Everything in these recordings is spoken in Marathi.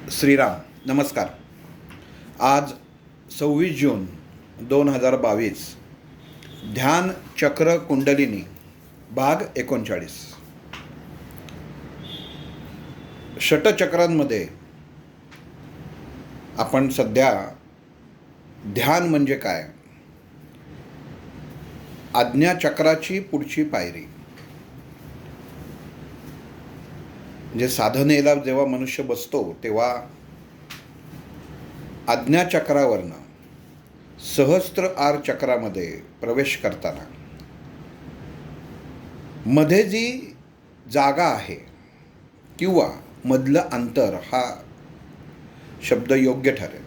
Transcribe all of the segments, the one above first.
श्रीराम नमस्कार. आज 26 जून 2022. ध्यान चक्र कुंडलिनी भाग 39. षटचक्रांमध्ये आपण सध्या ध्यान म्हणजे काय, आज्ञाचक्राची पुढची पायरी. म्हणजे साधनेला जेव्हा मनुष्य बसतो तेव्हा आज्ञाचक्रावरनं सहस्त्र आर चक्रामध्ये प्रवेश करताना मध्ये जी जागा आहे किंवा मधलं अंतर, हा शब्द योग्य ठरेल.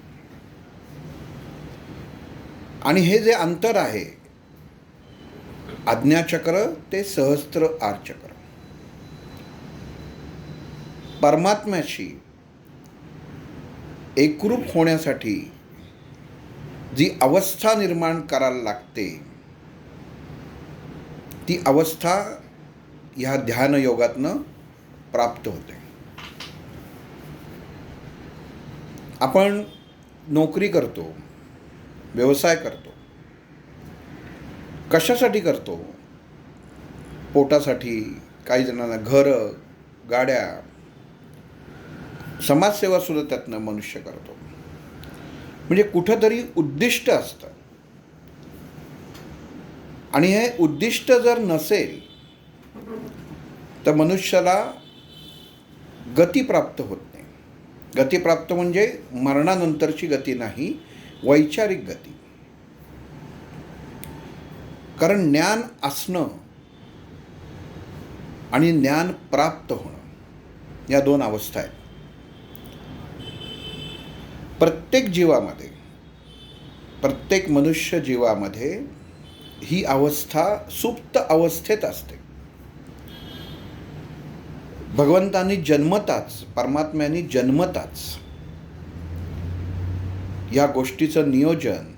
आणि हे जे अंतर आहे आज्ञाचक्र ते सहस्त्र आर चक्र, परमात्म्याशी एकरूप होण्यासाठी जी अवस्था निर्माण करायला लागते ती अवस्था ह्या ध्यानयोगातनं प्राप्त होते. आपण नोकरी करतो, व्यवसाय करतो, कशासाठी करतो? पोटासाठी, काही जणांना घरं, गाड्या, समाजसेवासुद्धा त्यातनं मनुष्य करतो. म्हणजे कुठंतरी उद्दिष्ट असतं. आणि हे उद्दिष्ट जर नसेल तर मनुष्याला गती प्राप्त होत नाही. गती प्राप्त म्हणजे मरणानंतरची गती नाही, वैचारिक गती. कारण ज्ञान असणं आणि ज्ञान प्राप्त होणं या दोन अवस्था आहेत. प्रत्येक जीवामध्ये, प्रत्येक मनुष्य जीवामध्ये ही अवस्था सुप्त अवस्थेत असते. भगवंतांनी जन्मताच, परमात्म्याने जन्मताच या गोष्टीचं नियोजन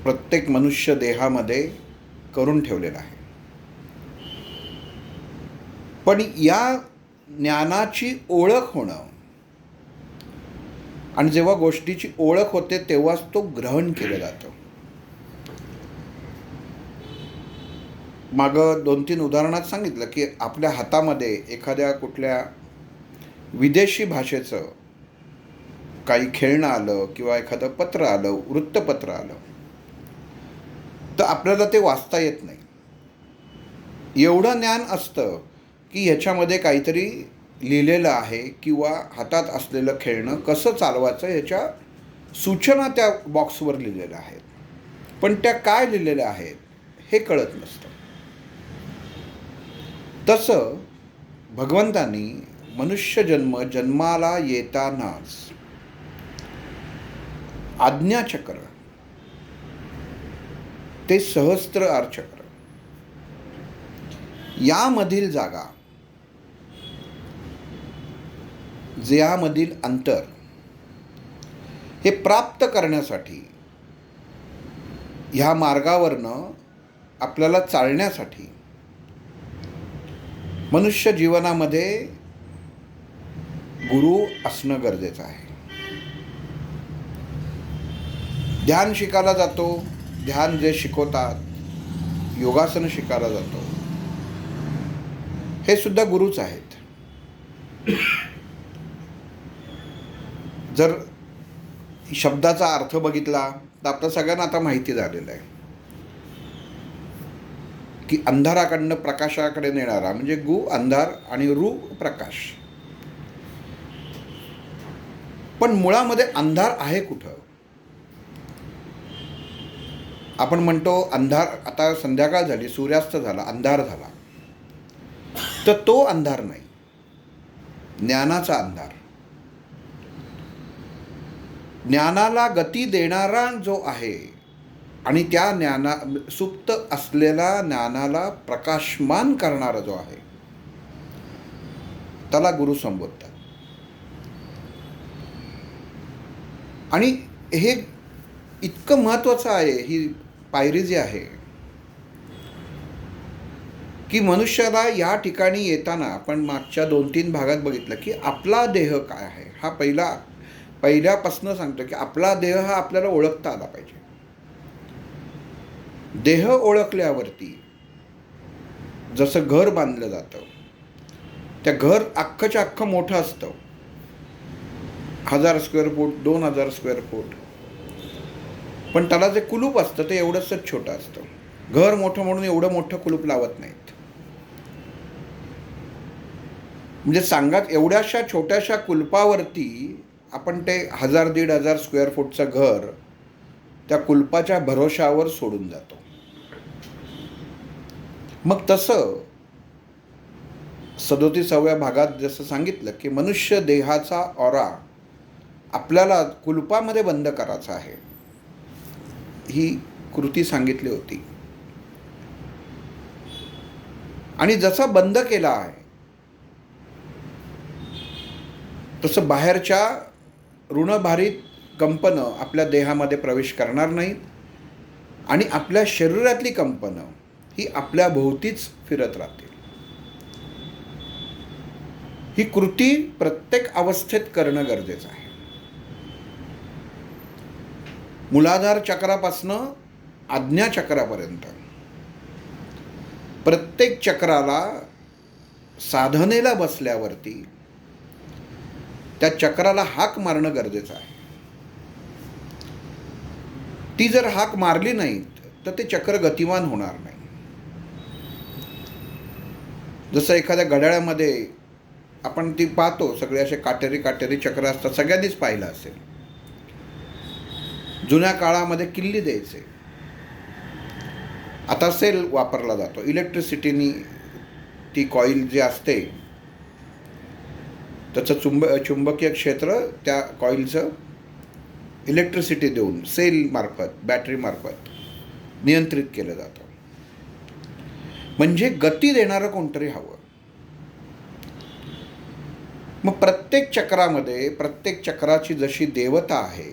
प्रत्येक मनुष्य देहामध्ये करून ठेवलेलं आहे. पण या ज्ञानाची ओळख होणं, आणि जेव्हा गोष्टीची ओळख होते तेव्हाच तो ग्रहण केलं जातं. मागं 2-3 उदाहरणात सांगितलं की आपल्या हातामध्ये एखाद्या कुठल्या विदेशी भाषेचं काही खेळणं आलं किंवा एखादं पत्र आलं, वृत्तपत्र आलं, तर आपल्याला ते वाचता येत नाही. एवढं ज्ञान असतं की ह्याच्यामध्ये काहीतरी लिहिलेलं आहे किंवा हातात असलेलं खेळणं कसं चालवायचं ह्याच्या सूचना त्या बॉक्सवर लिहिलेल्या आहेत. पण त्या काय लिहिलेल्या आहेत हे कळत नसतं. तसं भगवंतांनी मनुष्य जन्माला येतानाच आज्ञाचक्र ते सहस्त्र आरचक्र यामधील जागा, ज्यामधील अंतर, हे प्राप्त करण्यासाठी, ह्या मार्गावरनं आपल्याला चालण्यासाठी मनुष्य जीवनामध्ये गुरु असणं गरजेचं आहे. ध्यान शिकायला जातो, ध्यान जे शिकवतात, योगासनं शिकायला जातो, हे सुद्धा गुरुच आहेत. जर शब्दाचा अर्थ बघितला तर आपल्या सगळ्यांना आता माहिती झालेलं आहे की अंधाराकडनं प्रकाशाकडे नेणारा म्हणजे गु अंधार आणि रु प्रकाश. पण मुळामध्ये अंधार आहे कुठं? आपण म्हणतो अंधार, आता संध्याकाळ झाली, सूर्यास्त झाला, अंधार झाला, तर तो अंधार नाही, ज्ञानाचा अंधार. ज्ञानाला गती देणारा जो आहे आणि त्या सुप्त असलेल्या ज्ञानाला प्रकाशमान करणारा जो आहे त्याला गुरु संबोधतात. आणि हे इतकं महत्त्वाचं आहे, ही पायरी जी आहे की मनुष्याला या ठिकाणी येताना आपण मागच्या 2-3 भागात बघितलं की आपला देह काय आहे हा पहिल्यापासून सांगतो की आपला देह हा आपल्याला ओळखता आला पाहिजे. देह ओळखल्यावरती जसं घर बांधलं जातं, त्या घर अख्खच्या अख्खं मोठं असतं, 1000 स्क्वेअर फूट, 2000 स्क्वेअर फूट, पण त्याला जे कुलूप असतं ते एवढंसंच छोटं असतं. घर मोठं म्हणून एवढं मोठं कुलूप लावत नाहीत. म्हणजे सांगात एवढ्याशा छोट्याशा कुलपावरती आपण ते 1000-1500 स्क्वेअर फूटचं घर त्या कुलपाच्या भरोशावर सोडून जातो. मग तसं 37व्या भागात जसं सांगितलं की मनुष्य देहाचा ऑरा आपल्याला कुलपामध्ये बंद करायचा आहे, ही कृती सांगितली होती. आणि जसा बंद केला आहे तसं बाहेरच्या ऋणभारित कंपनं आपल्या देहामध्ये प्रवेश करणार नाहीत आणि आपल्या शरीरातली कंपनं ही आपल्या भोवतीच फिरत राहतील. ही कृती प्रत्येक अवस्थेत करणं गरजेचं आहे. मूलाधार चक्रापासनं आज्ञा चक्रापर्यंत प्रत्येक चक्राला साधनेला बसल्यावरती त्या चक्राला हाक मारणं गरजेचं आहे. ती जर हाक मारली नाहीत तर ते चक्र गतिमान होणार नाही. जसं एखाद्या घड्याळामध्ये आपण ती पाहतो, सगळे असे काटेरी चक्र असतात, सगळ्यांनीच पाहिलं असेल. जुन्या काळामध्ये किल्ली द्यायचे, आता सेल वापरला जातो. इलेक्ट्रिसिटीनी ती कॉईल जी असते त्याचं चुंबकीय क्षेत्र त्या कॉईलचं इलेक्ट्रिसिटी देऊन सेल मार्फत, बॅटरी मार्फत नियंत्रित केलं जातं. म्हणजे गती देणारं कोणतरी हवं. मग प्रत्येक चक्रामध्ये प्रत्येक चक्राची जशी देवता आहे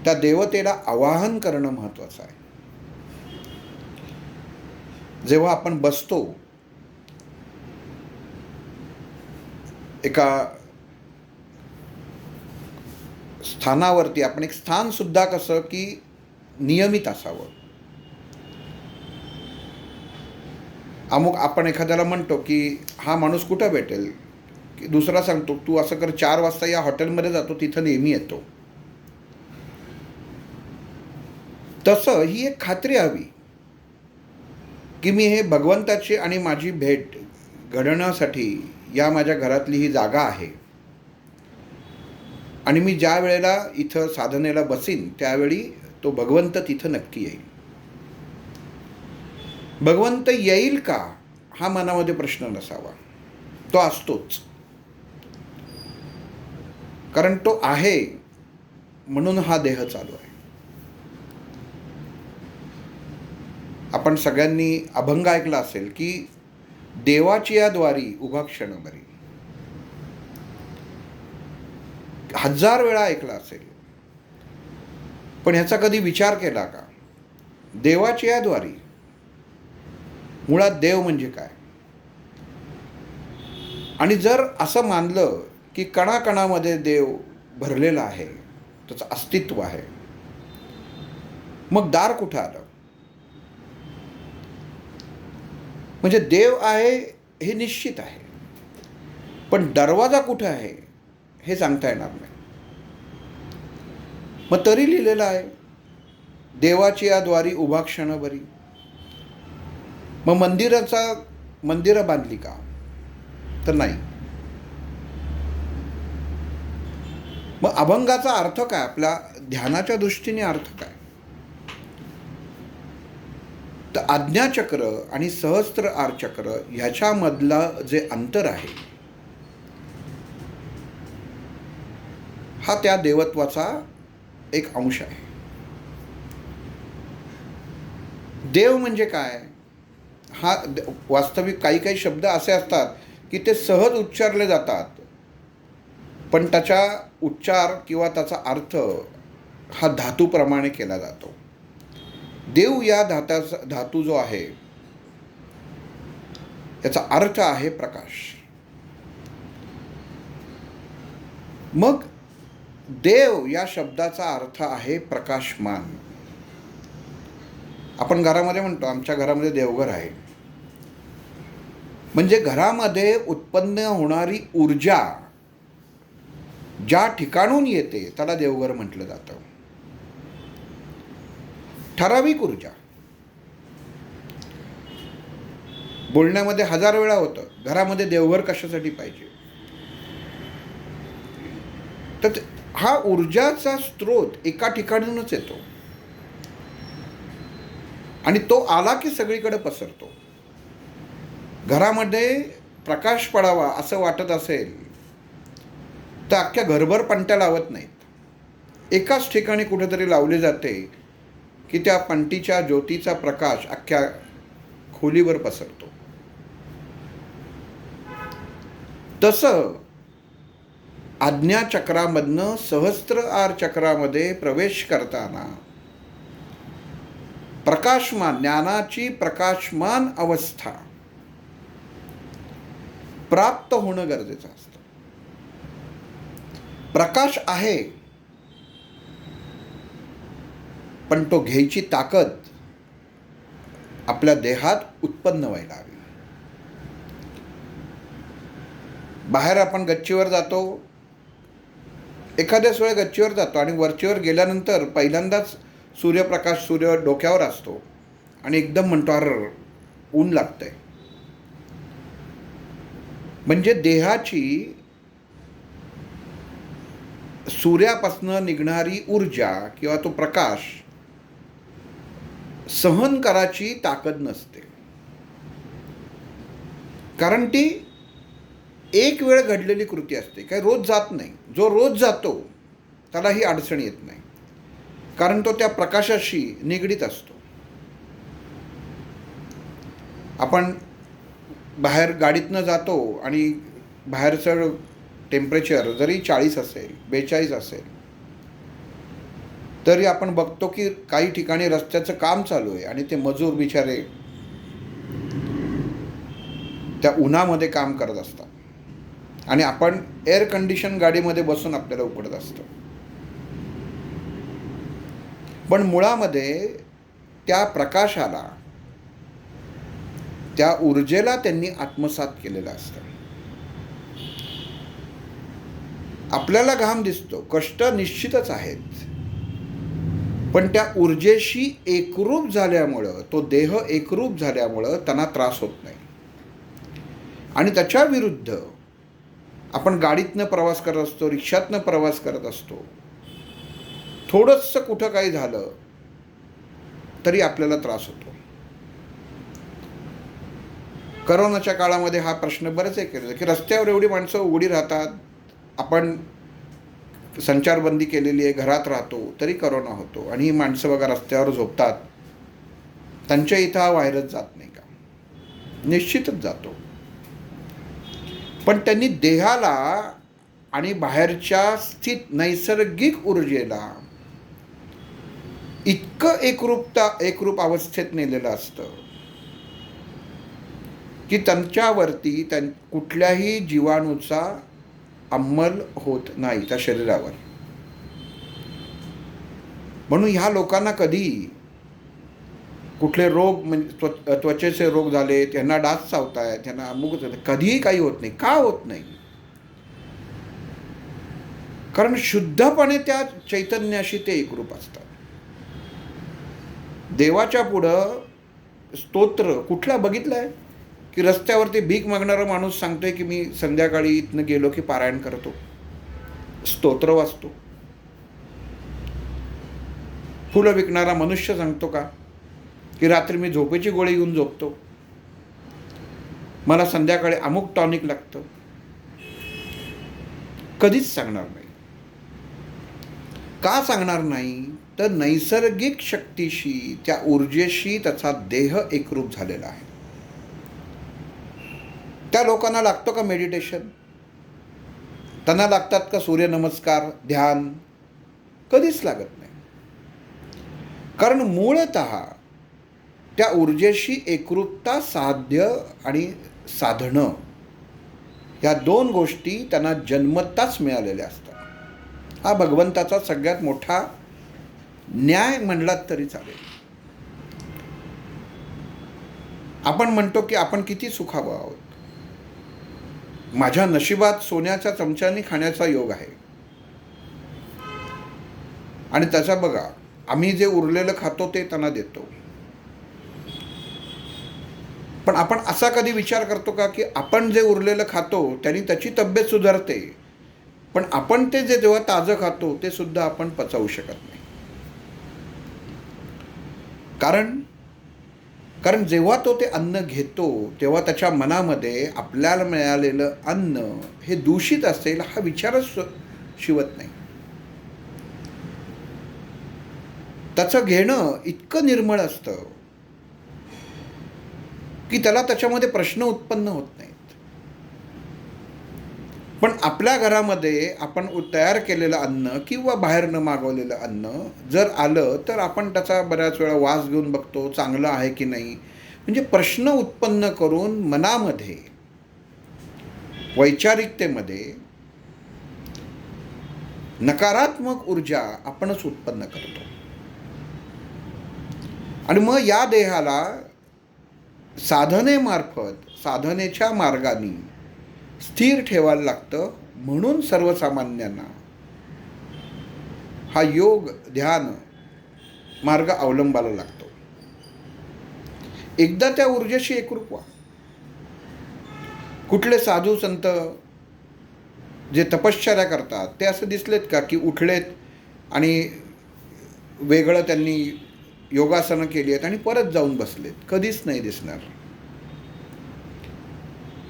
त्या देवतेला आवाहन करणं महत्त्वाचं आहे. जेव्हा आपण बसतो एका स्थानावरती, आपण एक स्थान सुद्धा कसं की नियमित असावं. अमुक आपण एखाद्याला म्हणतो की हा माणूस कुठं भेटेल, की दुसरा सांगतो तू असं कर 4 वाजता या हॉटेलमध्ये जातो, तिथं नेहमी येतो. तसं ही एक खात्री हवी की मी हे भगवंताची आणि माझी भेट घडवण्यासाठी या माझ्या घरातली ही जागा आहे आणि मी ज्या वेळेला इथं साधनेला बसीन त्यावेळी तो भगवंत तिथं नक्की येईल. भगवंत येईल का हा मनामध्ये प्रश्न नसावा, तो असतोच. कारण तो आहे म्हणून हा देह चालू आहे. आपण सगळ्यांनी अभंग ऐकला असेल की देवाची या द्वारी उभा क्षण बरी, 1000 वेळा ऐकला असेल. पण ह्याचा कधी विचार केला का? देवाची या द्वारी, मुळात देव म्हणजे काय? आणि जर असं मानलं की कणाकणामध्ये देव भरलेला आहे, त्याचं अस्तित्व आहे, मग दार कुठं आलं? म्हणजे देव आहे हे निश्चित आहे, पण दरवाजा कुठं आहे हे सांगता येणार नाही. मग तरी लिहिलेलं आहे देवाची या द्वारी उभा क्षण बरी. मग मंदिरं बांधली का? तर नाही. मग अभंगाचा अर्थ काय? आपल्या ध्यानाच्या दृष्टीने अर्थ काय? तर आज्ञाचक्र आणि सहस्त्र आरचक्र ह्याच्यामधला जे अंतर आहे हा त्या देवत्वाचा एक अंश आहे. देव म्हणजे काय? हा वास्तविक काही शब्द असे असतात की ते सहज उच्चारले जातात, पण त्याचा उच्चार किंवा त्याचा अर्थ हा धातूप्रमाणे केला जातो. देव या धातू जो आहे याचा अर्थ आहे प्रकाश. मग देव या शब्दाचा अर्थ आहे प्रकाशमान. आपण घरामध्ये म्हणतो आमच्या घरामध्ये देवघर आहे, म्हणजे घरामध्ये उत्पन्न होणारी ऊर्जा ज्या ठिकाणून येते त्याला देवघर म्हटलं जातं. ठराविक ऊर्जा. बोलण्यामध्ये 1000 वेळा होतं, घरामध्ये देवघर कशासाठी पाहिजे. तर हा ऊर्जाचा स्रोत एका ठिकाणूनच येतो आणि तो आला की सगळीकडे पसरतो. घरामध्ये प्रकाश पडावा असं वाटत असेल तर अख्ख्या घरभर पणत्या लावत नाहीत, एकाच ठिकाणी कुठेतरी लावली जाते की त्या पणतीच्या ज्योतीचा प्रकाश अख्ख्या खोलीवर पसरतो. तसं आज्ञाचक्रामधनं सहस्त्रआर चक्रामध्ये प्रवेश करताना प्रकाशमान, ज्ञानाची प्रकाशमान अवस्था प्राप्त होणं गरजेचं असतं. प्रकाश आहे, पण तो घ्यायची ताकद आपल्या देहात उत्पन्न व्हायला हवी. बाहेर आपण गच्चीवर जातो, एखाद्याच वेळेस गच्चीवर जातो आणि वरचीवर गेल्यानंतर पहिल्यांदाच सूर्यप्रकाश सूर्य डोक्यावर असतो आणि एकदम म्हणतो अरे ऊन लागतंय. म्हणजे देहाची सूर्यापासून निघणारी ऊर्जा किंवा तो प्रकाश सहन करायची ताकद नसते, कारण ती एक वेळ घडलेली कृती असते, काही रोज जात नाही. जो रोज जातो त्याला ही अडचण येत नाही, कारण तो त्या प्रकाशाशी निगडीत असतो. आपण बाहेर गाडीतनं जातो आणि बाहेरचं टेम्परेचर जरी 40 असेल 42 असेल तरी आपण बघतो की काही ठिकाणी रस्त्याचं काम चालू आहे आणि ते मजूर बिचारे त्या उन्हामध्ये काम करत असतात आणि आपण एअर कंडिशन गाडीमध्ये बसून आपल्याला उकडत असतं. पण मुळामध्ये त्या प्रकाशाला, त्या ऊर्जेला त्यांनी आत्मसात केलेलं असतं. आपल्याला घाम दिसतो, कष्ट निश्चितच आहेत, पण त्या ऊर्जेशी एकरूप झाल्यामुळं, तो देह एकरूप झाल्यामुळं त्यांना त्रास होत नाही. आणि त्याच्या विरुद्ध आपण गाडीतनं प्रवास करत असतो, रिक्षातनं प्रवास करत असतो, थोडंसं कुठं काही झालं तरी आपल्याला त्रास होतो. करोनाच्या काळामध्ये हा प्रश्न बरेच केलेला की रस्त्यावर एवढी माणसं उघडी राहतात, आपण संचारबंदी केलेली आहे, घरात राहतो, तरी करोना होतो. आणि ही माणसं बघा रस्त्यावर झोपतात, त्यांच्या इथं हा व्हायरस जात नाही का? निश्चितच जातो. पण त्यांनी देहाला आणि बाहेरच्या स्थित नैसर्गिक ऊर्जेला इतकं एकरूप अवस्थेत नेलेलं असतं की त्यांच्यावरती कुठल्याही जीवाणूचा अंमल होत नाही त्या शरीरावर. म्हणून ह्या लोकांना कधी कुठले रोग, म्हणजे त्वचेचे रोग झाले, त्यांना डास चावतायत, त्यांना अमुक झालं, कधीही काही होत नाही. का होत नाही? कारण शुद्धपणे त्या चैतन्याशी ते एकरूप असतात. देवाच्या पुढं स्तोत्र कुठला बघितलंय की रस्त्यावरती भीक मागणारा माणूस सांगतोय की मी संध्याकाळी इथनं गेलो की पारायण करतो, स्तोत्र वाचतो? फुलं विकणारा मनुष्य सांगतो का की रात्री मी झोपेची गोळी घेऊन झोपतो, मला संध्याकाळी अमुक टॉनिक लागतं? कधीच सांगणार नाही. का सांगणार नाही? तर नैसर्गिक शक्तीशी, त्या ऊर्जेशी त्याचा देह एकरूप झालेला आहे. त्या लोकांना लागतो का मेडिटेशन? त्यांना लागतात का सूर्यनमस्कार, ध्यान? कधीच लागत नाही. कारण मूळतः त्या ऊर्जेशी एकरूपता साध्य आणि साधणं, ह्या दोन गोष्टी त्यांना जन्मताच मिळालेल्या असतात. हा भगवंताचा सगळ्यात मोठा न्याय म्हणलात तरी चालेल. आपण म्हणतो की आपण किती सुखावं आहोत, माझ्या नशिबात सोन्याच्या चमच्याने खाण्याचा योग आहे. आणि त्याचा बघा, आम्ही जे उरलेलं खातो ते त्यांना देतो. पण आपण असा कधी विचार करतो का की आपण जे उरलेलं खातो त्यांनी त्याची तब्येत सुधारते, पण आपण ते जे जेव्हा ताजं खातो ते सुद्धा आपण पचवू शकत नाही. कारण जेव्हा तो ते अन्न घेतो तेव्हा त्याच्या मनामध्ये आपल्याला मिळालेलं अन्न हे दूषित असेल हा विचारच शिवत नाही. त्याचं घेणं इतकं निर्मळ असतं की त्याला त्याच्यामध्ये प्रश्न उत्पन्न होत नाहीत. पण आपल्या घरामध्ये आपण तयार केलेलं अन्न किंवा बाहेरनं मागवलेलं अन्न जर आलं तर आपण त्याचा बऱ्याच वेळा वास घेऊन बघतो, चांगलं आहे की नाही. म्हणजे प्रश्न उत्पन्न करून मनामध्ये, वैचारिकतेमध्ये नकारात्मक ऊर्जा आपणच उत्पन्न करतो. आणि मग या देहाला साधनेमार्फत, साधनेच्या मार्गाने स्थिर ठेवायला लागतं. म्हणून सर्वसामान्यांना हा योग ध्यान मार्ग अवलंबायला लागतो. एकदा त्या ऊर्जेशी एकरूप व्हा. कुठले साधू संत जे तपश्चर्या करतात ते असं दिसलेत का की उठलेत आणि वेगळं त्यांनी योगासनं केली आहेत आणि परत जाऊन बसलेत? कधीच नाही दिसणार.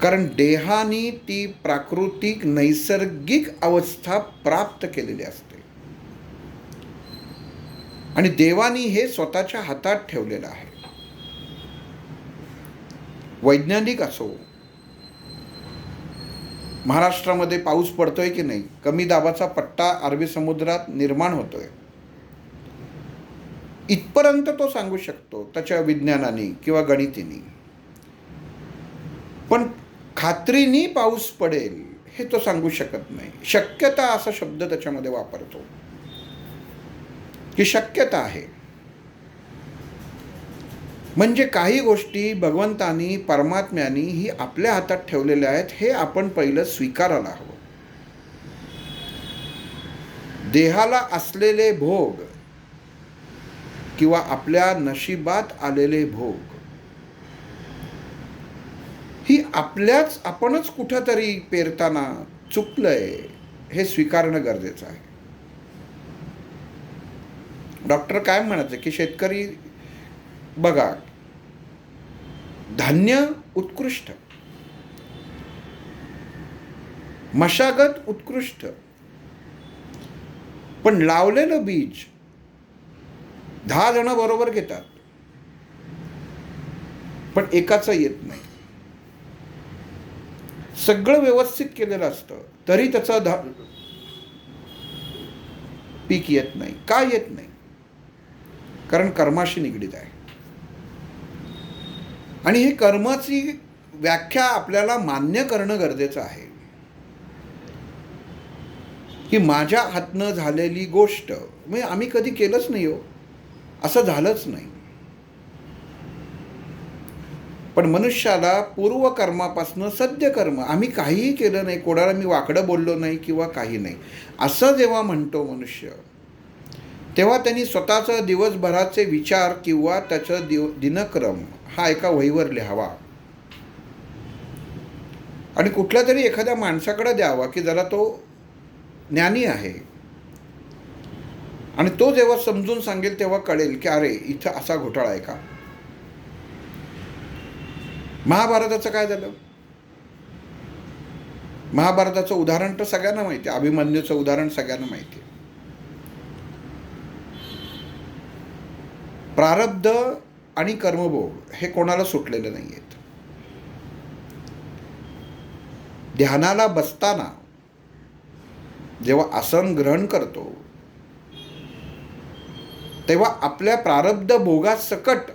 कारण देहाने ती प्राकृतिक नैसर्गिक अवस्था प्राप्त केलेली असते आणि देवानी हे स्वतःच्या हातात ठेवलेलं आहे. वैज्ञानिक असो, महाराष्ट्रामध्ये पाऊस पडतोय की नाही, कमी दाबाचा पट्टा अरबी समुद्रात निर्माण होतोय, इथपर्यंत तो सांगू शकतो त्याच्या विज्ञानाने किंवा गणितीने. पण खात्रीने पाऊस पडेल हे तो सांगू शकत नाही. शक्यता असा शब्द त्याच्यामध्ये वापरतो की शक्यता आहे. म्हणजे काही गोष्टी भगवंतानी, परमात्म्यानी ही आपल्या हातात ठेवलेल्या आहेत, हे आपण पहिलं स्वीकारायला हवं. देहाला असलेले भोग किंवा आपल्या नशिबात आलेले भोग ही आपणच कुठंतरी पेरताना चुकलंय हे स्वीकारणं गरजेचं आहे. डॉक्टर काय म्हणायचे की शेतकरी बघा, धान्य उत्कृष्ट, मशागत उत्कृष्ट, पण लावलेलं बीज 10 जण बरोबर घेतात पण एकाचं येत नाही. सगळं व्यवस्थित केलेलं असतं तरी त्याचं पीक येत नाही. का येत नाही? कारण कर्माशी निगडीत आहे. आणि ही कर्माची व्याख्या आपल्याला मान्य करणं गरजेचं आहे की माझ्या हातनं झालेली गोष्ट म्हणजे आम्ही कधी केलंच नाही हो, असं झालंच नाही. पण मनुष्याला पूर्वकर्मापासनं सद्य कर्म, आम्ही काहीही केलं नाही, कोणाला मी वाकडं बोललो नाही किंवा काही नाही, असं जेव्हा म्हणतो मनुष्य, तेव्हा त्यांनी स्वतःचं दिवसभराचे विचार किंवा त्याचं दिनक्रम हा एका वहीवर लिहावा आणि कुठल्या तरी एखाद्या माणसाकडे द्यावा की जरा तो ज्ञानी आहे. आणि तो जेव्हा समजून सांगेल तेव्हा कळेल की अरे इथं असा घोटाळा आहे का. महाभारताचं काय झालं? महाभारताचं उदाहरण तर सगळ्यांना माहिती आहे, अभिमन्यूचं उदाहरण सगळ्यांना माहिती आहे. प्रारब्ध आणि कर्मभोग हे कोणाला सुटलेलं नाही आहेत. ध्यानाला बसताना जेव्हा आसन ग्रहण करतो तेव्हा आपल्या प्रारब्ध भोगासकट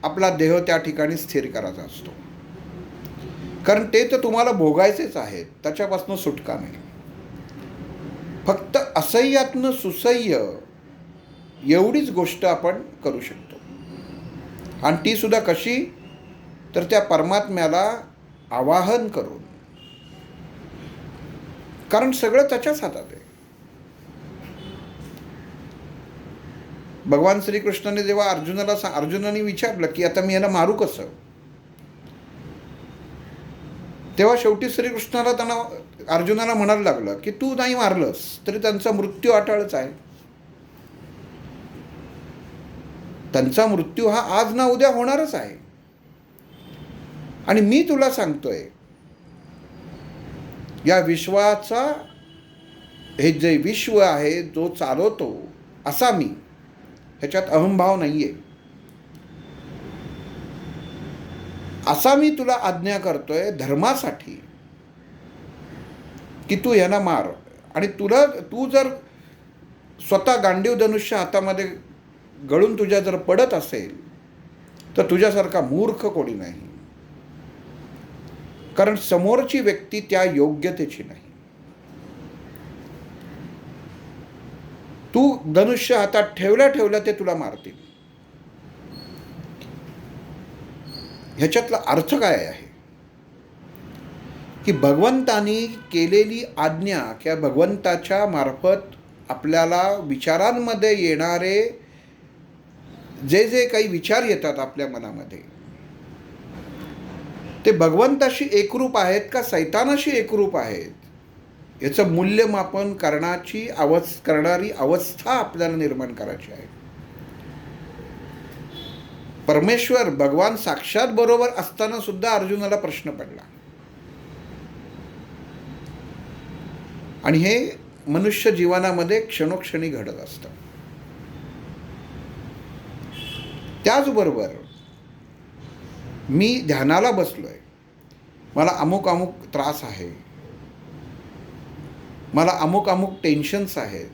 आपला देह त्या ठिकाणी स्थिर करायचा असतो. कारण ते तर तुम्हाला भोगायचेच आहेत, त्याच्यापासून सुटका नाही. फक्त असह्यातनं सुसह्य एवढीच गोष्ट आपण करू शकतो. आणि ती सुद्धा कशी? तर त्या परमात्म्याला आवाहन करून. कारण सगळं त्याच्याच हातात आहे. भगवान श्रीकृष्णाने जेव्हा अर्जुनाने विचारलं की आता मी याला मारू कसं, तेव्हा शेवटी श्रीकृष्णाला अर्जुनाला म्हणायला लागलं की तू नाही मारलंस तरी त्यांचा मृत्यू अटळच आहे. त्यांचा मृत्यू हा आज ना उद्या होणारच आहे. आणि मी तुला सांगतोय, या विश्वाचा, हे जे विश्व आहे जो चालवतो असा मी, ह्याच्यात अहंभाव नाहीये, असा मी तुला आज्ञा करतोय धर्मासाठी की तू यांना मार. आणि तू जर स्वतः गांडीव धनुष्य हातामध्ये गळून तुझ्या जर पडत असेल तर तुझ्यासारखा मूर्ख कोणी नाही. कारण समोरची व्यक्ती त्या योग्यतेची नाही. तू धनुष्य हातात ठेवल्या ठेवल्या ते तुला मारतील. ह्याच्यातला अर्थ काय आहे की भगवंतानी केलेली आज्ञा किंवा भगवंताच्या मार्फत आपल्याला विचारांमध्ये येणारे जे जे काही विचार येतात आपल्या मनामध्ये, ते भगवंताशी एकरूप आहेत का सैतानाशी एकरूप आहेत, याचं मूल्यमापन करणारी अवस्था आपल्याला निर्माण करायची आहे. परमेश्वर भगवान साक्षात बरोबर असताना सुद्धा अर्जुनाला प्रश्न पडला. आणि हे मनुष्य जीवनामध्ये क्षणोक्षणी घडत असतं. त्याचबरोबर मी ध्यानाला बसलोय, मला अमुक अमुक त्रास आहे, मला अमुक अमुक टेन्शन्स आहेत,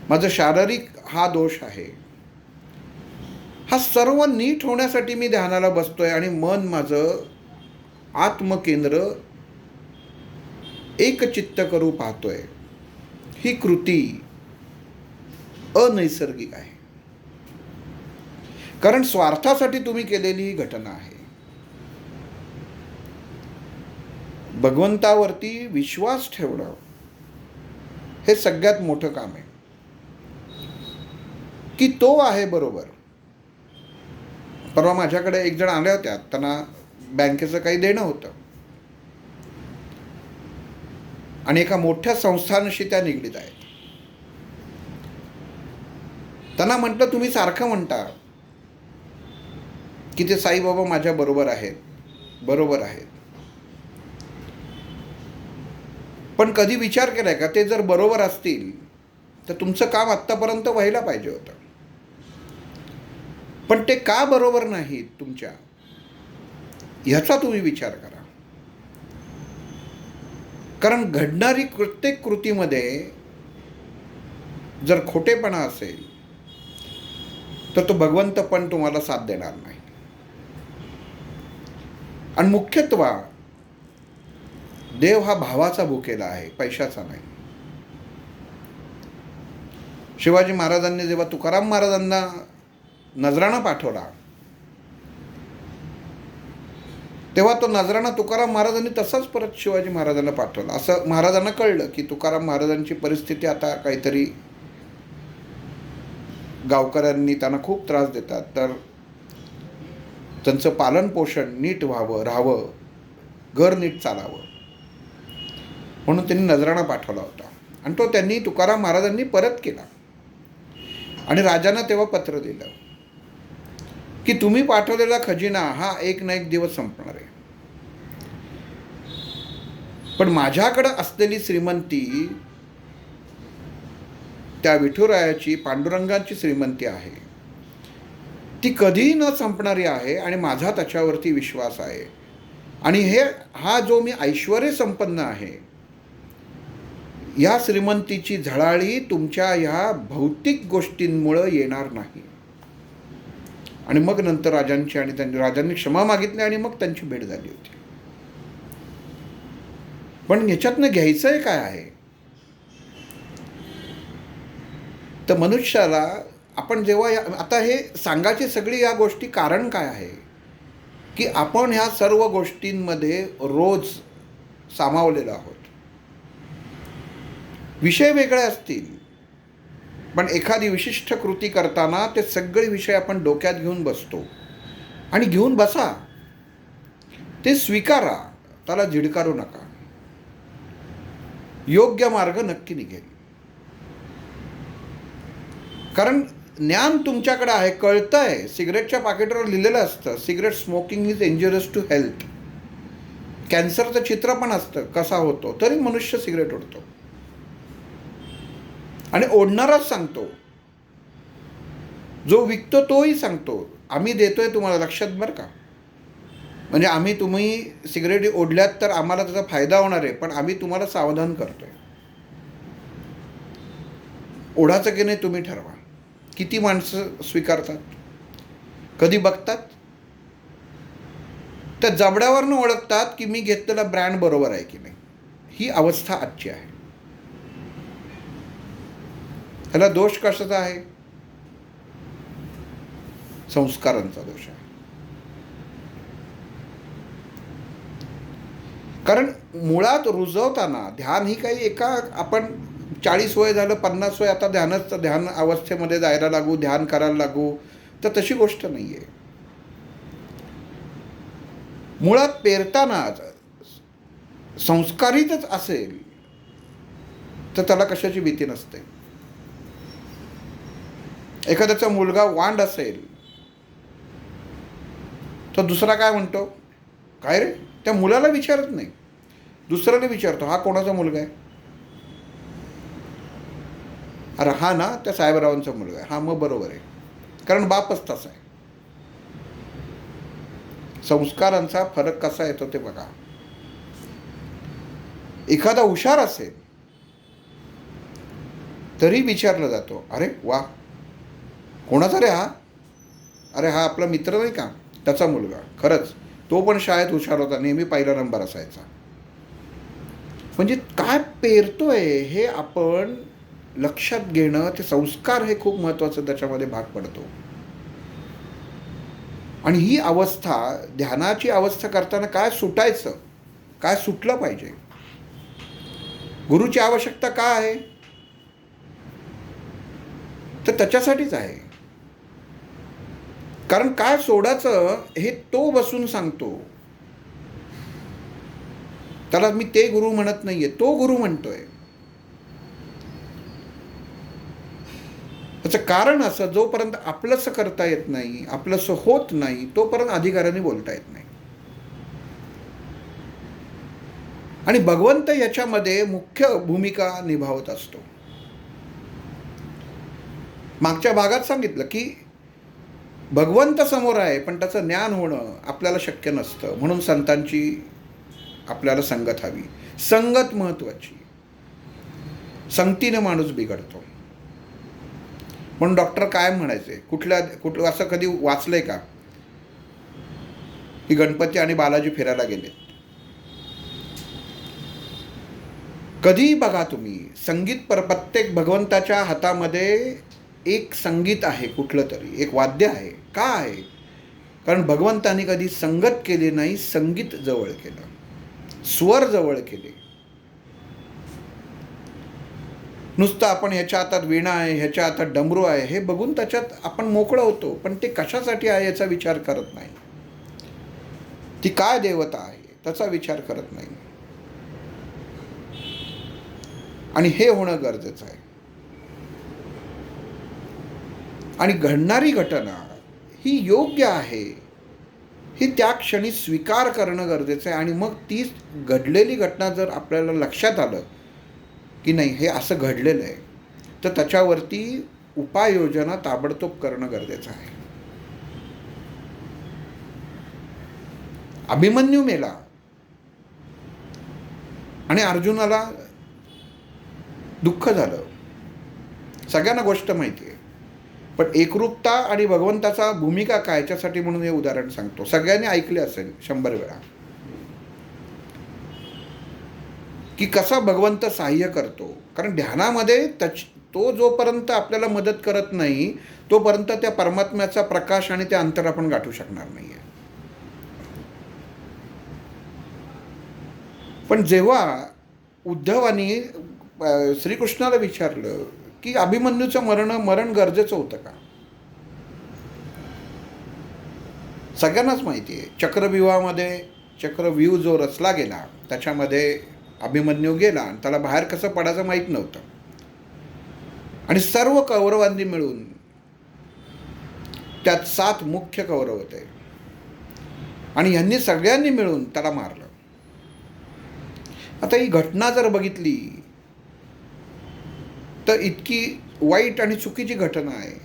माझं शारीरिक हा दोष आहे, हा सर्व नीट होण्यासाठी मी ध्यानाला बसतोय आणि मन माझं आत्मकेंद्र एकचित्त करू पाहतोय. ही कृती अनैसर्गिक आहे. कारण स्वार्थासाठी तुम्ही केलेली ही घटना आहे. भगवंतावरती विश्वास ठेवणं हे सगळ्यात मोठं काम आहे. की तो आहे बरोबर. परवा माझ्याकडे एक जण आल्या होत्या, त्यांना बँकेचं काही देणं होतं आणि एका मोठ्या संस्थानाशी त्या निगडीत आहेत. त्यांना म्हटलं, तुम्ही सारखं म्हणता की ते साईबाबा माझ्या बरोबर आहेत, बरोबर आहेत, पण कधी विचार केलाय का ते जर बरोबर असतील तर तुमचं काम आत्तापर्यंत व्हायला पाहिजे होतं. पण ते का बरोबर नाहीत तुमच्या, ह्याचा तुम्ही विचार करा. कारण घडणारी प्रत्येक कृतीमध्ये जर खोटेपणा असेल तर तो भगवंत पण तुम्हाला साथ देणार नाही. आणि मुख्यत्व देव हा भावाचा भुकेला आहे, पैशाचा नाही. शिवाजी महाराजांनी जेव्हा तुकाराम महाराजांना नजराणा पाठवला तेव्हा तो नजराणा तुकाराम महाराजांनी तसाच परत शिवाजी महाराजांना पाठवला. असं महाराजांना कळलं की तुकाराम महाराजांची परिस्थिती आता काहीतरी, गावकऱ्यांनी त्यांना खूप त्रास देतात, तर त्यांचं पालनपोषण नीट व्हावं, राहावं, घर नीट चालावं म्हणून त्यांनी नजराणा पाठवला होता. आणि तो त्यांनी तुकाराम महाराजांनी परत केला. आणि राजांना तेव्हा पत्र दिलं की तुम्ही पाठवलेला खजिना हा एक ना एक दिवस संपणार आहे, पण माझ्याकडं असलेली श्रीमंती त्या विठुरायाची, पांडुरंगाची श्रीमंती आहे, ती कधीही न संपणारी आहे आणि माझा त्याच्यावरती विश्वास आहे. आणि हा जो मी ऐश्वर्य संपन्न आहे, या श्रीमंतीची झळाळी तुमच्या ह्या भौतिक गोष्टींमुळं येणार नाही. आणि मग नंतर राजांनी क्षमा मागितली आणि मग त्यांची भेट झाली होती. पण ह्याच्यातनं घ्यायचंय काय आहे? तर मनुष्याला आपण जेव्हा आता हे सांगायची सगळी या गोष्टी कारण काय आहे की आपण ह्या सर्व गोष्टींमध्ये रोज सामावलेलो आहोत. विषय वेगळे असतील पण एखादी विशिष्ट कृती करताना ते सगळे विषय आपण डोक्यात घेऊन बसतो. आणि घेऊन बसा, ते स्वीकारा, त्याला झिडकारू नका. योग्य मार्ग नक्की निघेल. कारण ज्ञान तुमच्याकडे आहे, कळतंय. सिगरेटच्या पाकिटावर लिहिलेलं असतं cigarette smoking is injurious to health. कॅन्सरचं चित्र पण असतं कसा होतो, तरी मनुष्य सिगरेट ओढतो. आणि ओढणाराच सांगतो, जो विकतो तोही सांगतो आम्ही देतोय तुम्हाला, लक्षात बरं का. म्हणजे तुम्ही सिगरेट ओढल्यात तर आम्हाला त्याचा फायदा होणार आहे, पण आम्ही तुम्हाला सावधान करतोय. ओढाचं की नाही तुम्ही ठरवा. किती माणसं स्वीकारतात, कधी बघतात, त्या जबड्यावरनं ओळखतात की मी घेतलेला ब्रँड बरोबर आहे की नाही. ही अवस्था आजची आहे. ह्याला दोष कशाचा आहे? संस्कारांचा दोष आहे. कारण मुळात रुजवताना ध्यान ही काही एका आपण 40 वय झालं 50 वय आता ध्यान अवस्थेमध्ये जायला लागू, ध्यान करायला लागू, तर तशी गोष्ट नाही आहे. मुळात पेरतानाच संस्कारितच असेल तर त्याला कशाची भीती नसते. एखाद्याचा मुलगा वांड असेल तर दुसरा काय म्हणतो, काय रे, त्या मुलाला विचारत नाही, दुसऱ्याला विचारतो, हा कोणाचा मुलगा आहे? अरे हा ना त्या साहेबरावांचा मुलगा आहे. हा मग बरोबर आहे, कारण बापच तसा आहे. संस्कारांचा फरक कसा येतो ते बघा. एखादा हुशार असेल तरी विचारलं जातो, अरे वा, कोणाचा रे हा? अरे हा आपला मित्र नाही का, त्याचा मुलगा. खरंच तो पण शाळेत हुशार होता, नेहमी पहिला नंबर असायचा. म्हणजे काय पेरतोय हे आपण लक्षात घेणं, ते संस्कार हे खूप महत्त्वाचं त्याच्यामध्ये भाग पडतो. आणि ही अवस्था, ध्यानाची अवस्था करताना काय सुटायचं, काय सुटलं पाहिजे, गुरुची आवश्यकता काय आहे, तर त्याच्यासाठीच आहे. कारण काय सोडायचं हे तो बसून सांगतो. त्याला मी ते गुरु म्हणत नाहीये, तो गुरु म्हणतोय. त्याचं कारण असं, जोपर्यंत आपलंसं करता येत नाही, आपलंसं होत नाही, तोपर्यंत अधिकाराने बोलता येत नाही. आणि भगवंत याच्यामध्ये मुख्य भूमिका निभावत असतो. मागच्या भागात सांगितलं की भगवंत समोर आहे पण त्याचं ज्ञान होणं आपल्याला शक्य नसतं. म्हणून संतांची आपल्याला संगत हवी. संगत महत्त्वाची. संगतीने माणूस बिघडतो. म्हणून डॉक्टर काय म्हणायचे, कुठलं असं कधी वाचलंय का की गणपती आणि बालाजी फिरायला गेले? कधीही बघा तुम्ही, संगीत प्रत्येक भगवंताच्या हातामध्ये एक संगीत आहे, कुठलं तरी एक वाद्य आहे. का आहे? कारण भगवंताने कधी संगत केली नाही, संगीत जवळ केलं, स्वर जवळ केले. नुसतं आपण ह्याच्या हातात वीणा आहे, ह्याच्या हातात डमरू आहे हे बघून त्याच्यात आपण मोकळं होतो, पण ते कशासाठी आहे याचा विचार करत नाही. ती काय देवता आहे त्याचा विचार करत नाही. आणि हे होणं गरजेचं आहे. आणि घडणारी घटना ही योग्य आहे ही त्या क्षणी स्वीकार करणं गरजेचं आहे. आणि मग ती घडलेली घटना जर आपल्याला लक्षात आलं की नाही हे असं घडलेलं आहे, तर त्याच्यावरती उपाययोजना ताबडतोब करणं गरजेचं आहे. अभिमन्यू मेला आणि अर्जुनाला दुःख झालं, सगळ्यांना गोष्ट माहिती आहे. पण एकरूपता आणि भगवंताचा भूमिका काय याच्यासाठी म्हणून हे उदाहरण सांगतो. सगळ्यांनी ऐकले असेल 100 वेळा. की कसा भगवंत सहाय्य करतो. कारण ध्यानामध्ये तो जोपर्यंत आपल्याला मदत करत नाही तोपर्यंत त्या परमात्म्याचा प्रकाश आणि ते अंतर आपण गाठू शकणार नाही आहे. पण जेव्हा उद्धवानी श्रीकृष्णाला विचारलं की अभिमन्यूचं मरण गरजेचं होतं का. सगळ्यांनाच माहिती आहे चक्रव्यूहामध्ये चक्रव्यूह जो रचला गेला त्याच्यामध्ये अभिमन्यू गेला आणि त्याला बाहेर कसं पडायचं माहीत नव्हतं. आणि सर्व कौरवांनी मिळून त्यात 7 मुख्य कौरव होते आणि ह्यांनी सगळ्यांनी मिळून त्याला मारलं. आता ही घटना जर बघितली तर इतकी वाईट आणि चुकीची घटना आहे.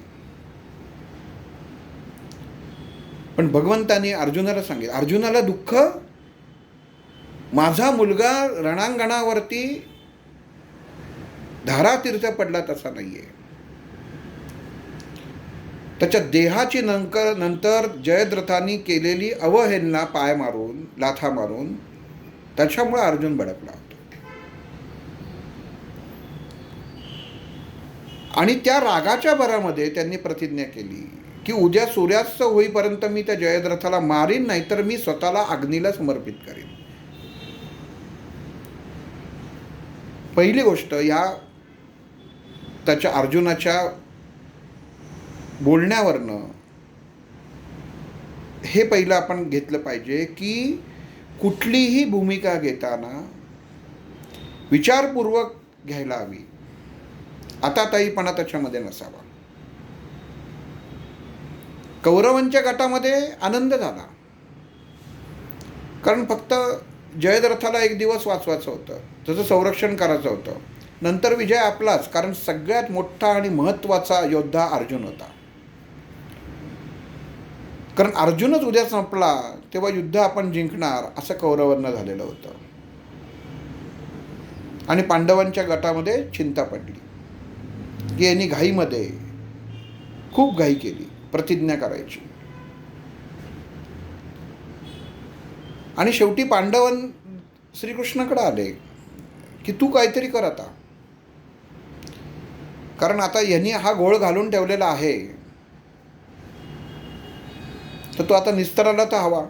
पण भगवंतानी अर्जुनाला सांगितलं, अर्जुनाला दुःख माझा मुलगा रणांगणावरती धारातीर्थ पडला तसा नाहीये. त्याच्या देहाची नंतर जयद्रथांनी केलेली अवहेलना पाय मारून लाथा मारून त्याच्यामुळे अर्जुन भडकला होता. आणि त्या रागाच्या भरामध्ये त्यांनी प्रतिज्ञा केली की उद्या सूर्यास्त होईपर्यंत मी त्या जयद्रथाला मारीन, नाहीतर मी स्वतःला अग्नीला समर्पित करीन. पहिली गोष्ट या त्याच्या अर्जुनाच्या बोलण्यावरनं हे पहिलं आपण घेतलं पाहिजे की कुठलीही भूमिका घेताना विचारपूर्वक घ्यायला हवी. आता ताईपणा त्याच्यामध्ये नसावा. कौरवांच्या गटामध्ये आनंद झाला कारण फक्त जयद्रथाला एक दिवस वाचवायचं होतं, त्याचं संरक्षण करायचं होतं. नंतर विजय आपलाच, कारण सगळ्यात मोठा आणि महत्त्वाचा योद्धा अर्जुन होता. कारण अर्जुनच उद्या संपला तेव्हा युद्ध आपण जिंकणार असं कौरवांना झालेलं होतं. आणि पांडवांच्या गटामध्ये चिंता पडली की यांनी घाईमध्ये खूप घाई केली प्रतिज्ञा करायची. आणि शेवटी पांडवन श्रीकृष्णाकडे आले की तू काहीतरी कर आता, कारण आता यांनी हा घोळ घालून ठेवलेला आहे तर तो आता निस्तराला तर हवा.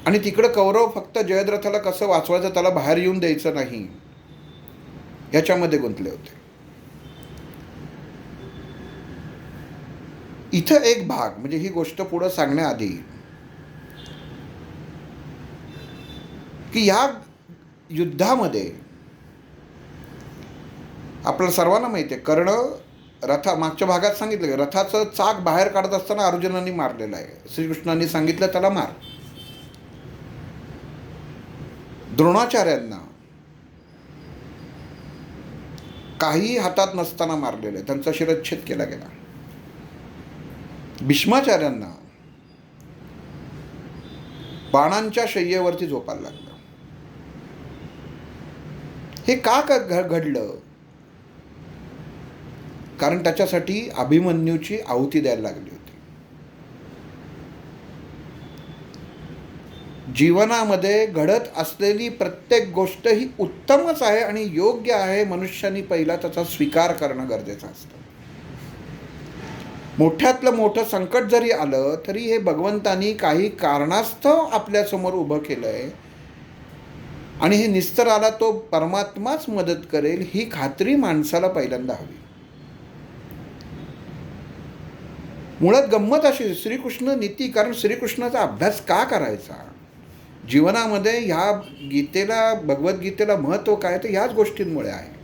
आणि तिकडं कौरव फक्त जयद्रथाला कसं वाचवायचं त्याला बाहेर येऊन द्यायचं नाही याच्यामध्ये गुंतले होते. इथं एक भाग म्हणजे ही गोष्ट पुढं सांगण्याआधी की या युद्धामध्ये आपल्याला सर्वांना माहिती आहे कर्ण मागच्या भागात सांगितलं की रथाचं चाक बाहेर काढत असताना अर्जुनांनी मारलेलं आहे. श्रीकृष्णांनी सांगितलं त्याला मार. द्रोणाचार्यांना काही हातात नसताना मारलेलं आहे, त्यांचा शिरच्छेद केला गेला. भीष्माचार्यांना बाणांच्या शय्येवरती झोपायला लागलं. हे का घडलं? कारण त्याच्यासाठी अभिमन्यूची आहुती द्यायला लागली होती. जीवनामध्ये घडत असलेली प्रत्येक गोष्ट ही उत्तमच आहे आणि योग्य आहे. मनुष्याने पहिला त्याचा स्वीकार करणं गरजेचं असतं. मोठ्यातलं मोठं संकट जरी आलं तरी हे भगवंतानी काही कारणास्तव आपल्यासमोर उभं केलं आहे आणि हे निस्तराला तो परमात्माच मदत करेल ही खात्री माणसाला पहिल्यांदा हवी. मुळात गंमत अशी श्रीकृष्ण नीती, कारण श्रीकृष्णाचा अभ्यास का करायचा जीवनामध्ये, ह्या गीतेला भगवद्गीतेला महत्त्व काय तर ह्याच गोष्टींमुळे आहे.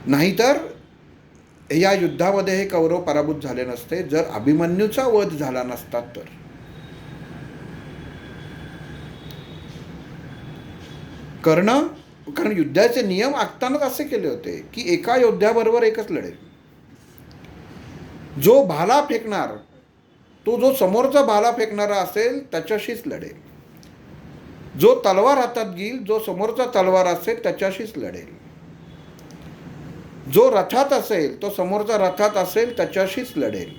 नाहीतर या युद्धामध्ये हे कौरव पराभूत झाले नसते जर अभिमन्यूचा वध झाला नसता तर. कारण युद्धाचे नियम आखतानाच असे केले होते की एका योद्ध्याबरोबर एकच लढेल. जो भाला फेकणार तो जो समोरचा भाला फेकणारा असेल त्याच्याशीच लढेल. जो तलवार हातात घेईल, जो समोरचा तलवार असेल त्याच्याशीच लढेल. जो रथात असेल तो समोरचा रथात असेल त्याच्याशीच लढेल.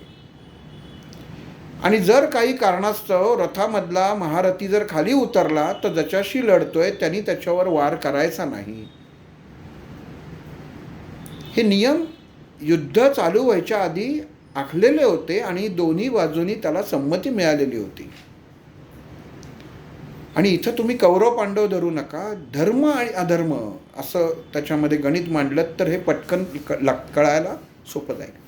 आणि जर काही कारणास्तव रथामधला महारथी जर खाली उतरला तर ज्याच्याशी लढतोय त्यांनी त्याच्यावर वार करायचा नाही. हे नियम युद्ध चालू व्हायच्या आधी आखलेले होते आणि दोन्ही बाजूनी त्याला संमती मिळालेली होती. आणि इथं तुम्ही कौरव पांडव धरू नका, धर्म आणि अधर्म असं त्याच्यामध्ये गणित मांडलं तर हे पटकन कळायला सोपं जाईल.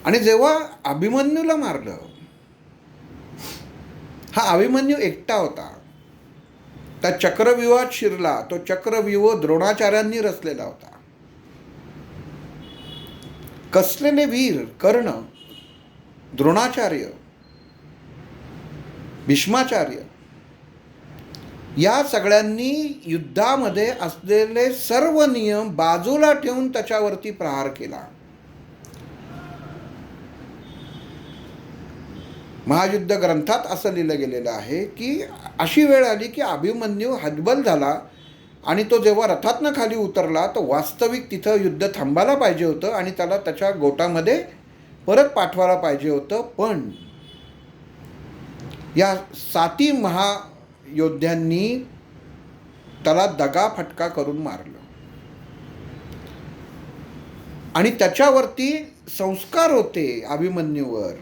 आणि जेव्हा अभिमन्यूला मारलं, हा अभिमन्यू एकटा होता, त्या चक्रव्यूहात शिरला. तो चक्रव्यूह द्रोणाचार्यांनी रचलेला होता. कसलेले वीर कर्ण, द्रोणाचार्य, भीष्माचार्य या सगळ्यांनी युद्धामध्ये असलेले सर्व नियम बाजूला ठेवून त्याच्यावरती प्रहार केला. महायुद्ध ग्रंथात असं लिहिलं गेलेलं आहे की अशी वेळ आली की अभिमन्यू हतबल झाला आणि तो जेव्हा रथातनं खाली उतरला तर वास्तविक तिथं युद्ध थांबायला पाहिजे होतं आणि त्याला त्याच्या गोटामध्ये परत पाठवायला पाहिजे होतं. पण या 7 महायोद्ध्यांनी त्याला दगाफटका करून मारलं आणि त्याच्यावरती संस्कार होते अभिमन्यूवर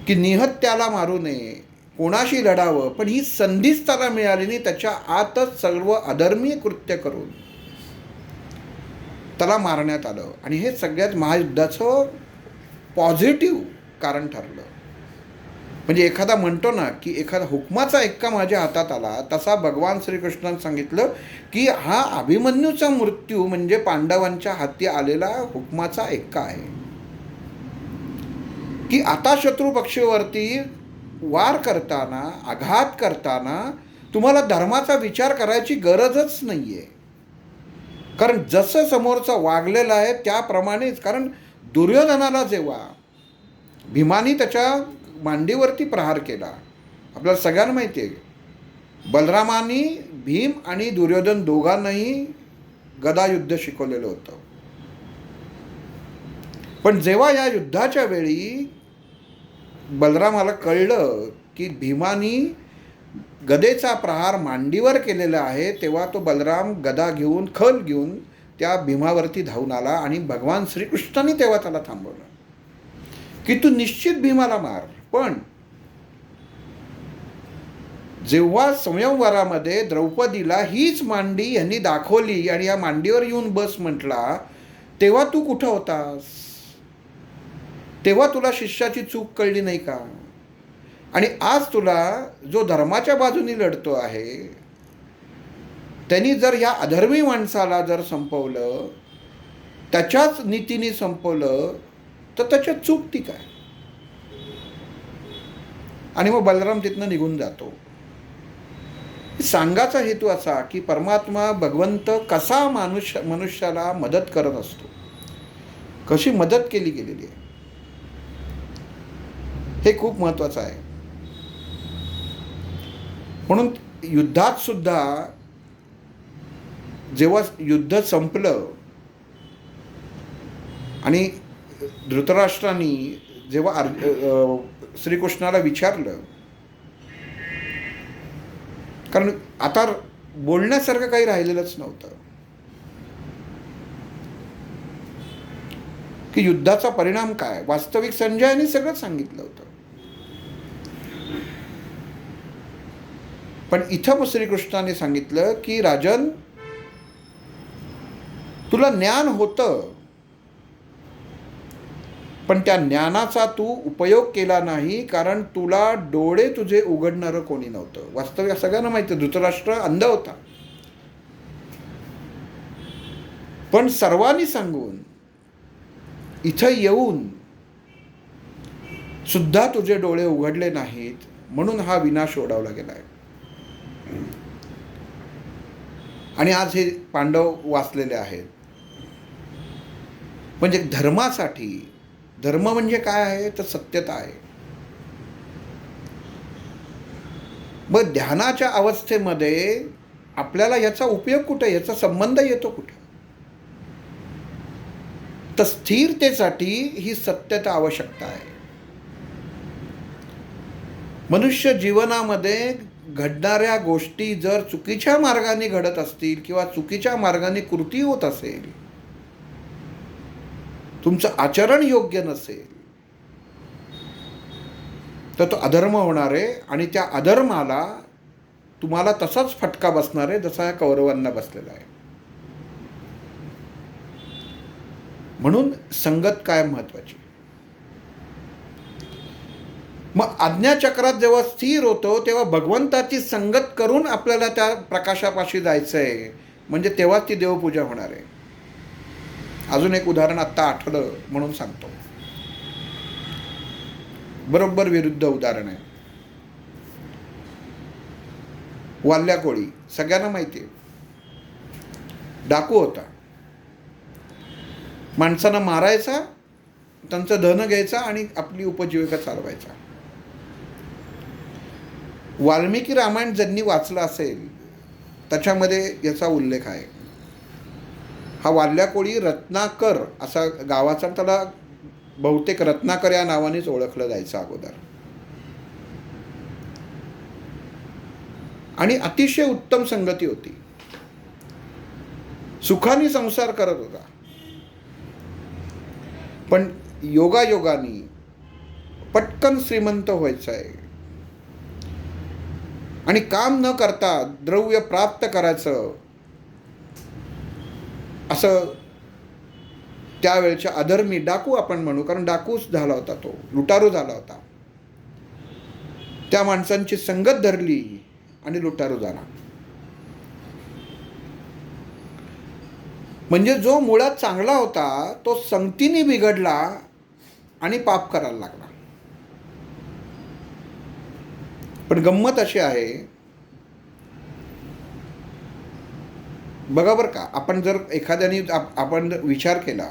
की निहत्याला मारू नये, कोणाशी लढावं. पण ही संधीच त्याला मिळाली नाही. त्याच्या आतच सर्व अधर्मीय कृत्य करून त्याला मारण्यात आलं. आणि हे सगळ्यात महायुद्धाचं पॉझिटिव्ह कारण ठरलं. म्हणजे एखादा म्हणतो ना की एखादा हुकमाचा एक्का माझ्या हातात आला, तसा भगवान श्रीकृष्णाने सांगितलं की हा अभिमन्यूचा मृत्यू म्हणजे पांडवांच्या हाती आलेला हुकमाचा एक्का आहे. की आता शत्रू पक्षावरती वार करताना, आघात करताना तुम्हाला धर्माचा विचार करायची गरजच नाही आहे. कारण जसं समोरचा वागलेला आहे त्याप्रमाणेच. कारण दुर्योधनाला जेव्हा भीमानी त्याच्या मांडीवरती प्रहार केला, आपल्याला सगळ्यांना माहिती आहे, बलरामानी भीम आणि दुर्योधन दोघांनाही गदायुद्ध शिकवलेलं होतं. पण जेव्हा या युद्धाच्या वेळी बलरामाला कळलं की भीमानी गदेचा प्रहार मांडीवर केलेला आहे, तेव्हा तो बलराम गदा घेऊन, खल घेऊन त्या भीमावरती धावून आला. आणि भगवान श्रीकृष्णाने तेव्हा त्याला थांबवलं की तू निश्चित भीमाला मार. पण जेव्हा स्वयंवरामध्ये द्रौपदीला हीच मांडी यांनी दाखवली आणि या मांडीवर येऊन बस म्हटला, तेव्हा तू कुठं होतास? तेव्हा तुला शिष्याची चूक कळली नाही का? आणि आज तुला जो धर्माच्या बाजूने लढतो आहे त्यांनी जर या अधर्मी माणसाला जर संपवलं, त्याच्याच नीतीने संपवलं, तर त्याच्यात चूक ती काय? आणि मग बलराम तिथनं निघून जातो. सांगायचा हेतू असा की परमात्मा भगवंत कसा मनुष्याला मदत करत असतो, कशी मदत केली गेलेली आहे, हे खूप महत्त्वाचं आहे. म्हणून युद्धात सुद्धा जेव्हा युद्ध संपलं आणि धृतराष्ट्रांनी जेव्हा श्रीकृष्णाला विचारलं, कारण आता बोलण्यासारखं काही राहिलेलंच नव्हतं की युद्धाचा परिणाम काय. वास्तविक संजयाने सगळं सांगितलं होतं. पण इथं श्रीकृष्णाने सांगितलं की राजन, तुला ज्ञान होतं, पण त्या ज्ञानाचा तू उपयोग केला नाही, कारण तुला डोळे तुझे उघडणारं कोणी नव्हतं. वास्तविक सगळ्यांना माहिती आहे, धृतराष्ट्र अंध होता. पण सर्वांनी सांगून इथं येऊन सुद्धा तुझे डोळे उघडले नाहीत, म्हणून हा विनाश ओढावला गेलाय. आणि आज हे पांडव वाचलेले आहेत. म्हणजे धर्मासाठी, धर्म म्हणजे काय आहे तर सत्यता आहे. मग ध्यानाच्या अवस्थेमध्ये आपल्याला याचा उपयोग कुठे, याचा संबंध येतो कुठे? तर स्थिरतेसाठी ही सत्यता आवश्यकता आहे. मनुष्य जीवनामध्ये घडणाऱ्या गोष्टी जर चुकीच्या मार्गाने घडत असतील किंवा चुकीच्या मार्गाने कृती होत असेल, तुमचं आचरण योग्य नसेल, तर तो अधर्म होणार आहे आणि त्या अधर्माला तुम्हाला तसाच फटका बसणार आहे जसा या कौरवांना बसलेला आहे. म्हणून संगत काय महत्वाची. मग आज्ञाचक्रात जेव्हा स्थिर होतो तेव्हा भगवंताची संगत करून आपल्याला त्या प्रकाशापाशी जायचं आहे, म्हणजे तेव्हाच ती देवपूजा होणार आहे. अजून एक उदाहरण आत्ता आठवलं म्हणून सांगतो. बरोबर विरुद्ध उदाहरण आहे. वाल्या कोळी सगळ्यांना माहिती आहे, डाकू होता. माणसांना मारायचा, त्यांचं धन घ्यायचा आणि आपली उपजीविका चालवायचा. वाल्मिकी रामायण ज्यांनी वाचलं असेल त्याच्यामध्ये याचा उल्लेख आहे. हा वाल्या कोळी रत्नाकर असा गावाचा, त्याला बहुतेक रत्नाकर या नावानेच ओळखलं जायचं अगोदर. आणि अतिशय उत्तम संगती होती, सुखाने संसार करत होता. पण योगायोगाने पटकन श्रीमंत व्हायचं आहे आणि काम न करता द्रव्य प्राप्त करायचं, असं त्यावेळच्या अधर्मी डाकू आपण म्हणू, कारण डाकूच झाला होता, तो लुटारू झाला होता. त्या माणसांची संगत धरली आणि लुटारू झाला. म्हणजे जो मुळात चांगला होता तो संगतीने बिघडला आणि पाप करायला लागला. पण गंमत अशी आहे बघा बरं का, आपण जर एखाद्याने आपण विचार केला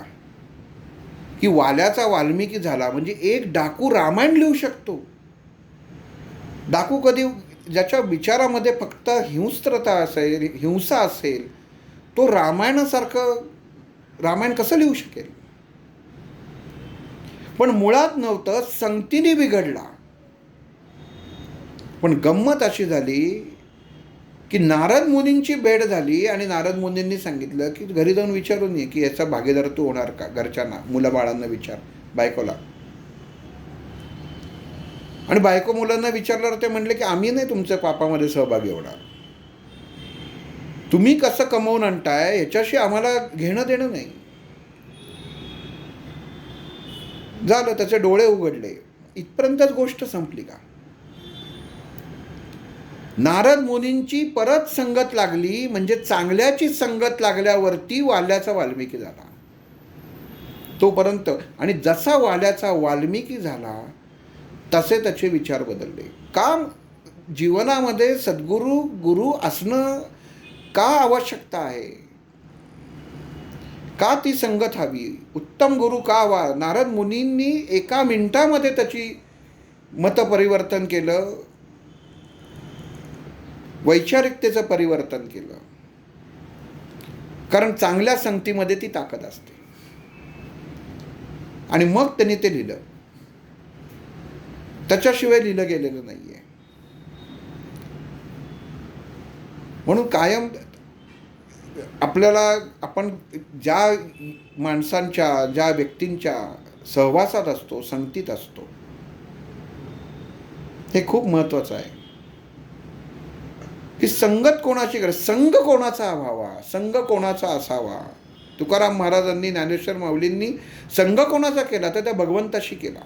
की वाल्याचा वाल्मिकी झाला, म्हणजे एक डाकू रामायण लिहू शकतो. डाकू कधी, ज्याच्या विचारामध्ये फक्त हिंस्त्रता असेल, हिंसा असेल, तो रामायणासारखं रामायण कसं लिहू शकेल. पण मुळात नव्हतं, संगतीने बिघडला. पण गंमत अशी झाली की नारद मुनींची भेट झाली आणि नारद मुनींनी सांगितलं की घरी जाऊन विचारून ये की याचा भागीदार तू होणार का. घरच्यांना, मुलाबाळांना विचार, बायकोला. आणि बायको मुलांना विचारल्यावर ते म्हणले की आम्ही नाही तुमच्या पापामध्ये सहभागी होणार. तुम्ही कसं कमवून आणताय याच्याशी आम्हाला घेणं देणं नाही. झालं, त्याचे डोळे उघडले. इथपर्यंतच गोष्ट संपली का. नारद मुनींची परत संगत लागली, म्हणजे चांगल्याची संगत लागल्यावरती वाल्याचा वाल्मिकी झाला. तोपर्यंत, आणि जसा वाल्याचा वाल्मिकी झाला तसे त्याचे विचार बदलले. का जीवनामध्ये सद्गुरू गुरु असणं का आवश्यकता आहे, का ती संगत हवी, उत्तम गुरु का हवा. नारद मुनींनी एका मिनिटामध्ये त्याची मतपरिवर्तन केलं, वैचारिकतेचं परिवर्तन केलं. कारण चांगल्या संगतीमध्ये ती ताकद असते. आणि मग त्यांनी ते लिहिलं, त्याच्याशिवाय लिहिलं गेलेलं नाही आहे. म्हणून कायम आपल्याला, आपण ज्या माणसांच्या, ज्या व्यक्तींच्या सहवासात असतो, संगतीत असतो, हे खूप महत्त्वाचं आहे की संगत कोणाची गरज, संघ कोणाचा व्हावा, संघ कोणाचा असावा. तुकाराम महाराजांनी, ज्ञानेश्वर माऊलींनी संघ कोणाचा केला तर त्या भगवंताशी केला.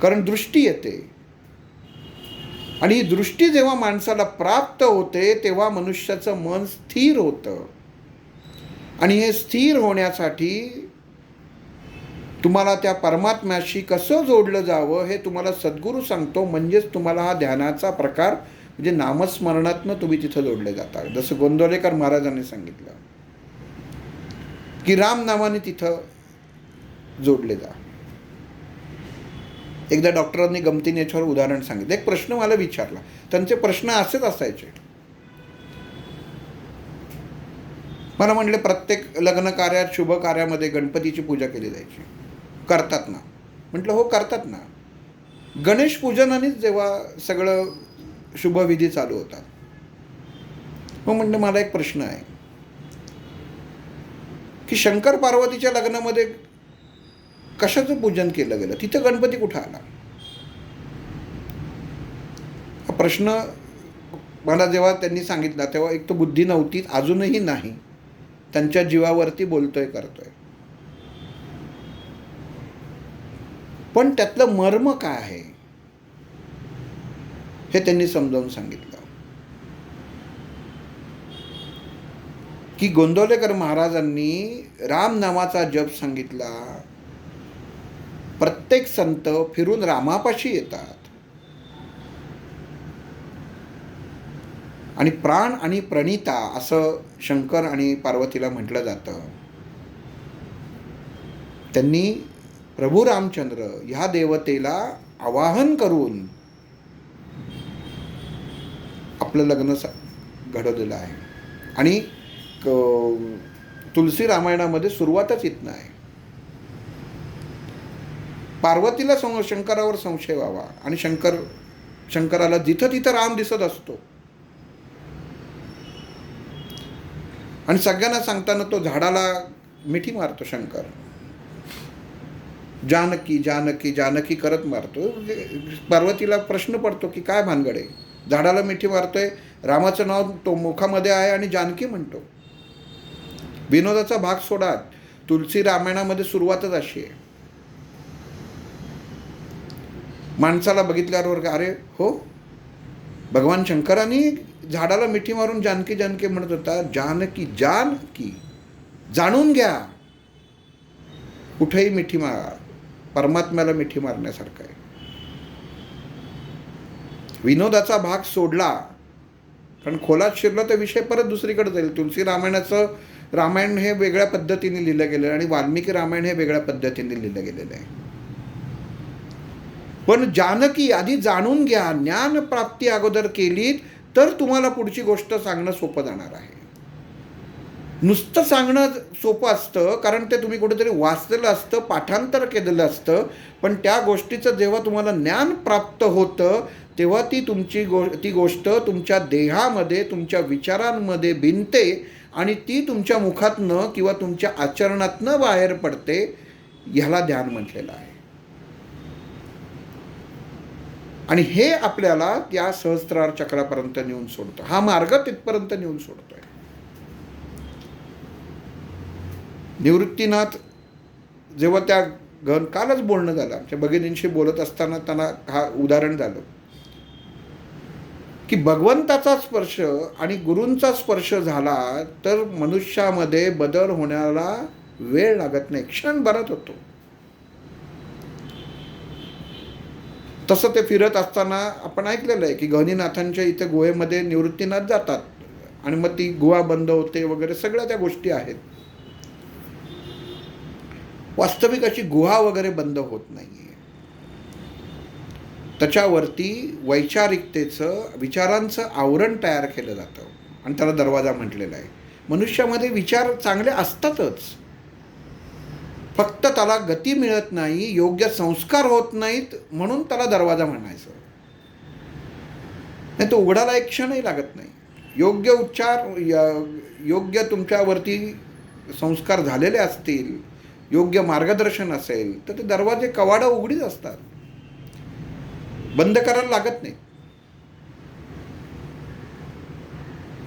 कारण दृष्टी येते, आणि ही दृष्टी जेव्हा माणसाला प्राप्त होते तेव्हा मनुष्याचं मन स्थिर होतं. आणि हे स्थिर होण्यासाठी तुम्हाला त्या परमात्म्याशी कसं जोडलं जावं हे तुम्हाला सद्गुरू सांगतो. म्हणजेच तुम्हाला हा ध्यानाचा प्रकार, म्हणजे नामस्मरणातनं तुम्ही तिथं जोडले जाता. जसं गोंदवलेकर महाराजांनी सांगितलं की राम नामाने तिथं जोडले जा. एकदा डॉक्टरांनी गमतीने याच्यावर उदाहरण सांगितलं. एक प्रश्न मला विचारला, त्यांचे प्रश्न असेच असायचे मला म्हटले प्रत्येक लग्न कार्यात शुभ कार्यामध्ये गणपतीची पूजा केली जायची. करतात ना? म्हटलं हो करतात ना. गणेश पूजनानेच जेव्हा सगळं शुभविधी चालू होतात. मग म्हटलं मला एक प्रश्न आहे की शंकर पार्वतीच्या लग्नामध्ये कशाचं पूजन केलं गेलं, तिथं गणपती कुठं आला? हा प्रश्न मला जेव्हा त्यांनी सांगितला तेव्हा एक तर बुद्धी नव्हती, अजूनही नाही. त्यांच्या जीवावरती बोलतोय करतोय. पण त्यातलं मर्म काय आहे हे त्यांनी समजावून सांगितलं की गोंदवलेकर महाराजांनी राम नामाचा जप सांगितला. प्रत्येक संत फिरून रामापाशी येतात आणि प्राण आणि प्रणिता असं शंकर आणि पार्वतीला म्हटलं जातं. त्यांनी प्रभू रामचंद्र ह्या देवतेला आवाहन करून आपलं लग्न घडवलेलं आहे. आणि तुलसी रामायणामध्ये सुरुवातच इथनं आहे. पार्वतीला शंकरावर संशय व्हावा आणि शंकराला जिथं तिथं राम दिसत असतो आणि सगळ्यांना सांगताना तो झाडाला मिठी मारतो. शंकर जानकी जानकी जानकी करत मारतो. पार्वतीला प्रश्न पडतो की काय भानगड आहे, झाडाला मिठी मारतोय, रामाचं नाव तो मुखामध्ये आहे आणि जानकी म्हणतो. विनोदाचा भाग सोडा, तुलसी रामायणामध्ये सुरुवातच अशी आहे. माणसाला बघितल्यावर अरे हो, भगवान शंकरांनी झाडाला मिठी मारून जानकी जानकी म्हणत होता. जानकी जानकी जाणून घ्या, कुठेही मिठी मारा, परमात्म्याला मिठी मारण्यासारखं आहे. विनोदाचा भाग सोडला, कारण खोलात शिरला तर विषय परत दुसरीकडे जाईल. तुलसी रामायण हे वेगळ्या पद्धतीने लिहिलं गेलं आणि वाल्मिकी रामायण हे वेगळ्या पद्धतीने लिहिलं गेलेलं आहे. पण जानकी आधी जाणून घ्या, ज्ञान प्राप्ती अगोदर केलीत तर तुम्हाला पुढची गोष्ट सांगणं सोपं जाणार आहे. नुसतं सांगणं सोपं असतं, कारण ते तुम्ही कुठेतरी वाचलेलं असतं, पाठांतर केलेलं असतं. पण त्या गोष्टीचं जेव्हा तुम्हाला ज्ञान प्राप्त होतं तेव्हा ती गोष्ट तुमच्या देहामध्ये, तुमच्या विचारांमध्ये भिनते आणि ती तुमच्या मुखातनं किंवा तुमच्या आचरणातनं बाहेर पडते. ह्याला ध्यान म्हटलेलं आहे. आणि हे आपल्याला त्या सहस्त्रार चक्रापर्यंत नेऊन सोडतं. हा मार्ग तिथपर्यंत नेऊन सोडतोय. निवृत्तीनाथ जेव्हा त्या कालच बोलणं झालं, आमच्या भगिनींशी बोलत असताना त्यांना हा उदाहरण झालं की भगवंताचा स्पर्श आणि गुरूंचा स्पर्श झाला तर मनुष्यामध्ये बदल होण्याला वेळ लागत नाही, क्षणभरात होतो. तसं ते फिरत असताना आपण ऐकलेलं आहे की गहिनीनाथांच्या इथे गुहेमध्ये निवृत्तीनाथ जातात आणि मग ती गुहा बंद होते वगैरे, सगळ्या त्या गोष्टी आहेत. वास्तविक अशी गुहा वगैरे बंद होत नाही आहे. त्याच्यावरती वैचारिकतेचं, विचारांचं आवरण तयार केलं जातं आणि त्याला दरवाजा म्हटलेला आहे. मनुष्यामध्ये विचार चांगले असतातच, फक्त त्याला गती मिळत नाही, योग्य संस्कार होत नाहीत, म्हणून त्याला दरवाजा म्हणायचं. नाही तो उघडायला एक क्षणही लागत नाही. योग्य उच्चार, योग्य तुमच्यावरती संस्कार झालेले असतील, योग्य मार्गदर्शन असेल तर ते दरवाजे कवाडं उघडीच असतात, बंद करायला लागत नाही.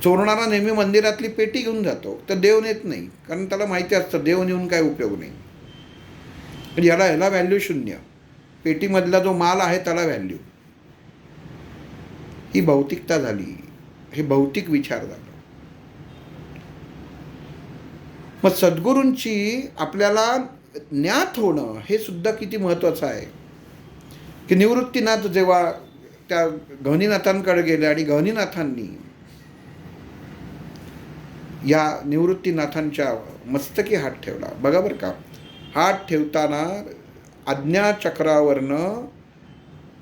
चोरणारा नेहमी मंदिरातली पेटी घेऊन जातो तर देव नेत नाही, कारण त्याला माहिती असतं देव नेऊन काय उपयोग नाही. ह्याला व्हॅल्यू शून्य. पेटीमधला जो माल आहे त्याला व्हॅल्यू. ही भौतिकता झाली, हे भौतिक विचार झाला. मग सद्गुरूंची आपल्याला ज्ञात होणं हे सुद्धा किती महत्त्वाचं आहे की निवृत्तीनाथ जेव्हा त्या गहिनीनाथांकडे गेले आणि गहिनीनाथांनी या निवृत्तीनाथांच्या मस्तकी हात ठेवला. बघा बरं का, हात ठेवताना आज्ञाचक्रावरनं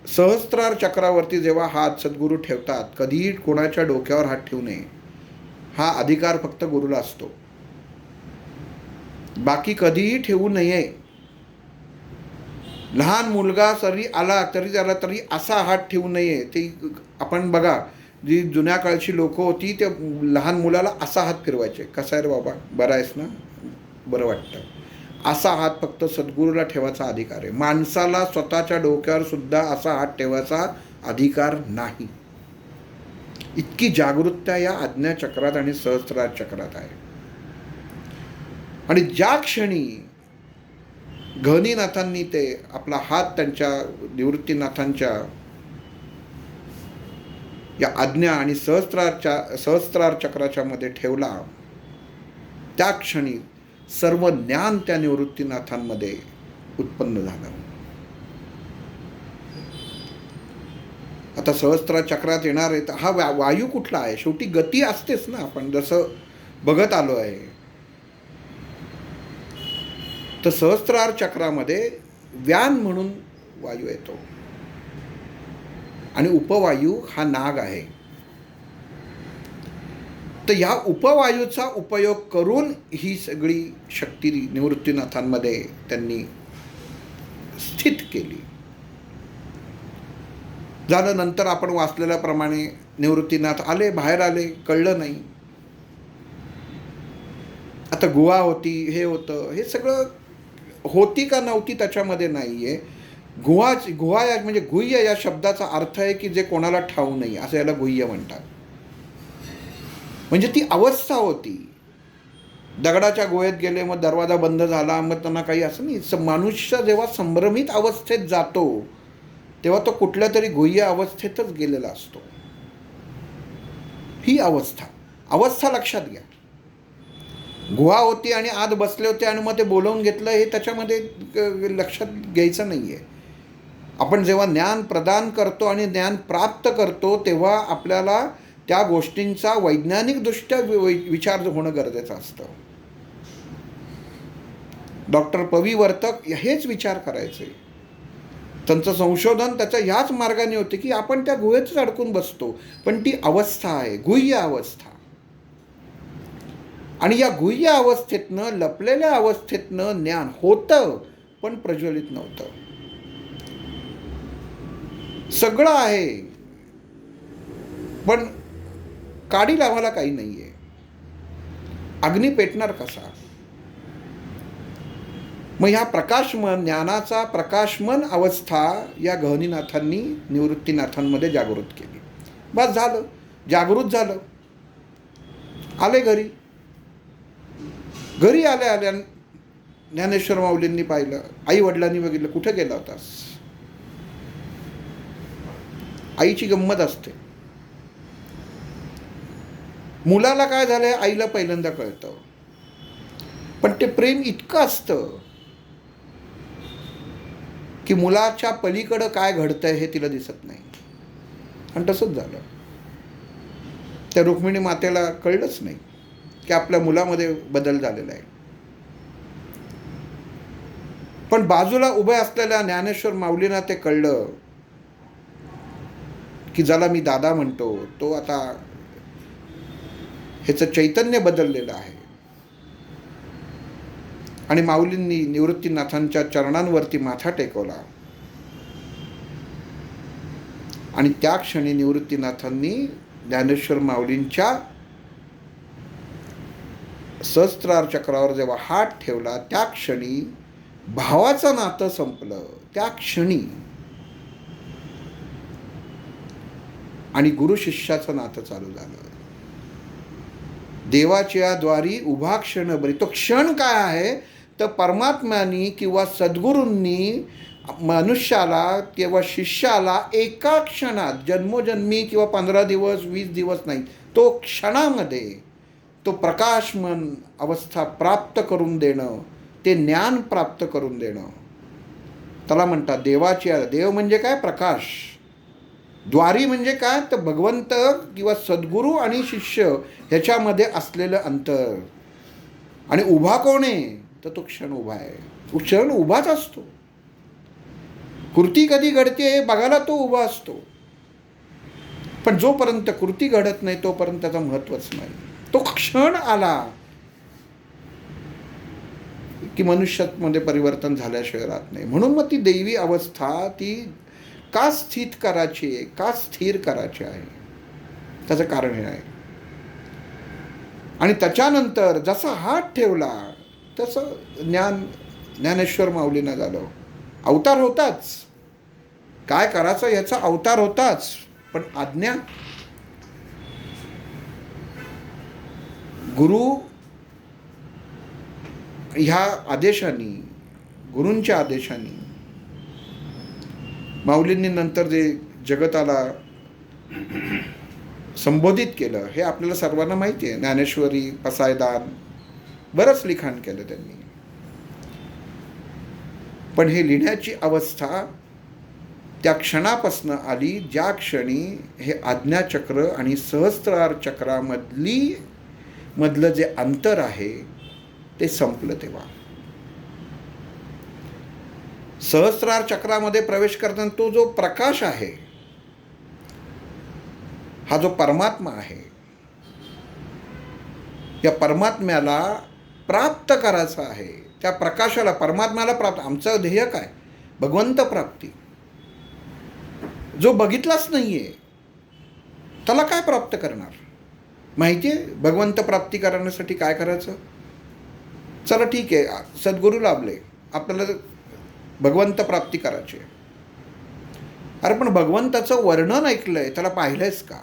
सहस्त्रार चक्रावरती जेव्हा हात सद्गुरू ठेवतात, कधीही कोणाच्या डोक्यावर हात ठेवू नये. हा अधिकार फक्त गुरुला असतो. बाकी कधीही ठेवू नये. लहान मुलगा जरी आला तरी असा हात ठेवू नये. ते आपण बघा, जी जुन्या काळची लोकं होती ते लहान मुलाला असा हात फिरवायचे. कसा आहे रे बाबा, बरा आहेस ना, बरं वाटतं. असा हात फक्त सद्गुरूला ठेवायचा अधिकार आहे. माणसाला स्वतःच्या डोक्यावर सुद्धा असा हात ठेवायचा अधिकार नाही. इतकी जागरूकता या आज्ञाचक्रात आणि सहस्त्रार चक्रात आहे. आणि ज्या क्षणी गहनीनाथांनी ते आपला हात त्यांच्या निवृत्तीनाथांच्या या आज्ञा आणि सहस्त्रार चक्राच्या मध्ये ठेवला, त्या क्षणी सर्व ज्ञान त्या निवृत्तीनाथांमध्ये उत्पन्न झालं. आता सहस्त्रार चक्रात येणार आहे, तर हा वायू कुठला आहे? शेवटी गती असतेच ना, आपण जसं बघत आलो आहे. तर सहस्त्रार चक्रामध्ये व्यान म्हणून वायू येतो आणि उपवायू हा नाग आहे. तर ह्या उपवायूचा उपयोग करून ही सगळी शक्ती निवृत्तीनाथांमध्ये त्यांनी स्थित केली. झालं. नंतर आपण वाचलेल्याप्रमाणे निवृत्तीनाथ आले, बाहेर आले, कळलं नाही. आता गुहा होती, हे होतं, हे सगळं होती का नव्हती त्याच्यामध्ये नाही आहे. गुहा या म्हणजे गुह्य या शब्दाचा अर्थ आहे की जे कोणाला ठाऊ नाही, असं याला गुह्य म्हणतात. म्हणजे ती अवस्था होती. दगडाच्या गुहेत गेले, मग दरवाजा बंद झाला, मग त्यांना काही असं नाही. मनुष्य जेव्हा संभ्रमित अवस्थेत जातो तेव्हा तो कुठल्या तरी गुह्य अवस्थेतच गेलेला असतो. ही अवस्था लक्षात घ्या. गुहा होती आणि आत बसले होते आणि मग ते बोलवून घेतलं, हे त्याच्यामध्ये लक्षात घ्यायचं नाही आहे. आपण जेव्हा ज्ञान प्रदान करतो आणि ज्ञान प्राप्त करतो तेव्हा आपल्याला त्या गोष्टींचा वैज्ञानिकदृष्ट्या विचार होणं गरजेचं असतं. डॉक्टर पविवर्तक हेच विचार करायचे. त्यांचं संशोधन त्याच्या ह्याच मार्गाने होते की आपण त्या गुहेतच अडकून बसतो, पण ती अवस्था आहे, गुह्य अवस्था. आणि या गुह्य अवस्थेतनं, लपलेल्या अवस्थेतनं ज्ञान होतं पण प्रज्वलित नव्हतं. सगळं आहे पण काडी लावायला काही नाही आहे. अग्नी पेटणार कसा? मग ह्या प्रकाशमन ज्ञानाचा प्रकाशमन अवस्था या गहनीनाथांनी निवृत्तीनाथांमध्ये जागृत केली. बस झालं, जागृत झालं. आले घरी आल्या ज्ञानेश्वर माऊलींनी पाहिलं, आई वडिलांनी बघितलं, कुठे गेला होतास? आईची गंमत असते. मुलाला काय झालंय आईला पहिल्यांदा कळतं, पण ते प्रेम इतकं असतं की मुलाच्या पलीकडं काय घडतंय हे तिला दिसत नाही. आणि तसंच झालं. त्या रुक्मिणी मातेला कळलंच नाही की आपल्या मुलामध्ये बदल झालेला आहे. पण बाजूला उभे असलेल्या ज्ञानेश्वर माऊलींना ते कळलं की ज्याला मी दादा म्हणतो तो आता ह्याचं चैतन्य बदललेलं आहे. आणि माऊलींनी निवृत्तीनाथांच्या चरणांवरती माथा टेकवला आणि त्या क्षणी निवृत्तीनाथांनी ज्ञानेश्वर माऊलींच्या सहस्त्रार चक्रावर जेव्हा हात ठेवला त्या क्षणी भावाचं नातं संपलं. त्या क्षणी आणि गुरु शिष्याचं नातं चालू झालं. देवाच्या द्वारी उभा क्षण बरी. तो क्षण काय आहे तर परमात्म्यानी किंवा सद्गुरूंनी मनुष्याला किंवा शिष्याला एका क्षणात, जन्मोजन्मी किंवा 15 दिवस 20 दिवस नाही, तो क्षणामध्ये तो प्रकाशमन अवस्था प्राप्त करून देणं, ते ज्ञान प्राप्त करून देणं, त्याला म्हणतात देवाची. देव म्हणजे काय? प्रकाश. द्वारी म्हणजे काय तर भगवंत किंवा सद्गुरू आणि शिष्य ह्याच्यामध्ये असलेलं अंतर. आणि उभा कोण आहे तर तो क्षण उभा आहे. तो क्षण उभाच असतो. कृती कधी घडते हे बघायला तो उभा असतो, पण जोपर्यंत कृती घडत नाही तोपर्यंत त्याचं महत्त्वच नाही. तो क्षण आला की मनुष्यामध्ये परिवर्तन झाल्याशिवाय राहत नाही. म्हणून मग ती दैवी अवस्था ती का स्थित करायची आहे, का स्थिर करायची आहे, त्याचं कारण हे आहे. आणि त्याच्यानंतर जसा हात ठेवला तसं ज्ञानेश्वर माऊलीनं झालं. अवतार होताच, काय करायचं याचा अवतार होताच, पण आज्ञा गुरु ह्या आदेशाने, गुरूंच्या आदेशाने माऊलींनी नंतर जे जगताला संबोधित केलं हे आपल्याला सर्वांना माहिती आहे. ज्ञानेश्वरी, पसायदान, बरंच लिखाण केलं त्यांनी. पण हे लिहिण्याची अवस्था त्या क्षणापासून आली ज्या क्षणी हे आज्ञाचक्र आणि सहस्त्रार चक्रामधलं जे अंतर आहे ते संपलं. तेव्हा सहस्त्रार चक्रामध्ये प्रवेश करताना तो जो प्रकाश आहे, हा जो परमात्मा आहे, या परमात्म्याला प्राप्त करायचं आहे. त्या प्रकाशाला, परमात्म्याला प्राप्त. आमचं ध्येय काय? भगवंत प्राप्ती. जो बघितलाच नाहीये त्याला काय प्राप्त करणार? माहिती आहे भगवंत प्राप्ती करण्यासाठी काय करायचं? चला ठीक आहे, सद्गुरू लाभले, आपल्याला भगवंत प्राप्ती करायची. अरे पण भगवंताचं वर्णन ऐकलंय, त्याला पाहिलंयस का?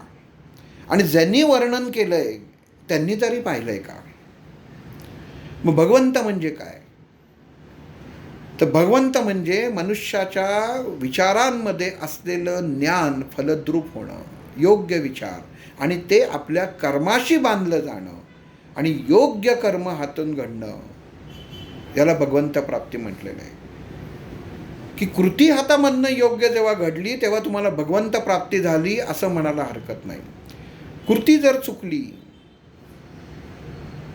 आणि ज्यांनी वर्णन केलंय त्यांनी तरी पाहिलंय का? मग भगवंत म्हणजे काय? तर भगवंत म्हणजे मनुष्याच्या विचारांमध्ये असलेलं ज्ञान फलद्रूप होणं, योग्य विचार, आणि ते आपल्या कर्माशी बांधलं जाणं आणि योग्य कर्म हातून घडणं, याला भगवंत प्राप्ती म्हटलेलं आहे. की कृती हातामधनं योग्य जेव्हा घडली तेव्हा तुम्हाला भगवंत प्राप्ती झाली असं म्हणायला हरकत नाही. कृती जर चुकली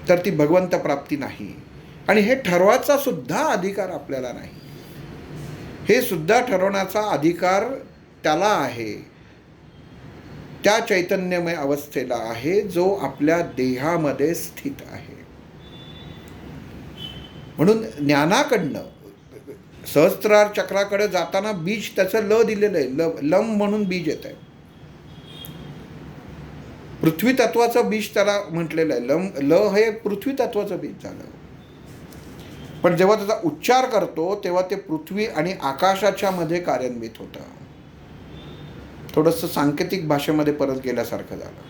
तर ती भगवंत प्राप्ती नाही. आणि हे ठरवायचा सुद्धा अधिकार आपल्याला नाही. हे सुद्धा ठरवण्याचा अधिकार त्याला आहे, त्या चैतन्यमय अवस्थेला आहे जो आपल्या देहामध्ये स्थित आहे. म्हणून ज्ञानाकडनं सहस्त्रार चक्राकडे जाताना बीज त्याचं ल दिलेलं आहे. लम म्हणून बीज येत आहे. पृथ्वी तत्वाचं बीज त्याला म्हटलेलं आहे. ल हे पृथ्वी तत्वाचं बीज झालं. पण जेव्हा त्याचा उच्चार करतो तेव्हा ते पृथ्वी आणि आकाशाच्या मध्ये कार्यान्वित होतं. थोडंसं सांकेतिक भाषेमध्ये परत गेल्यासारखं झालं.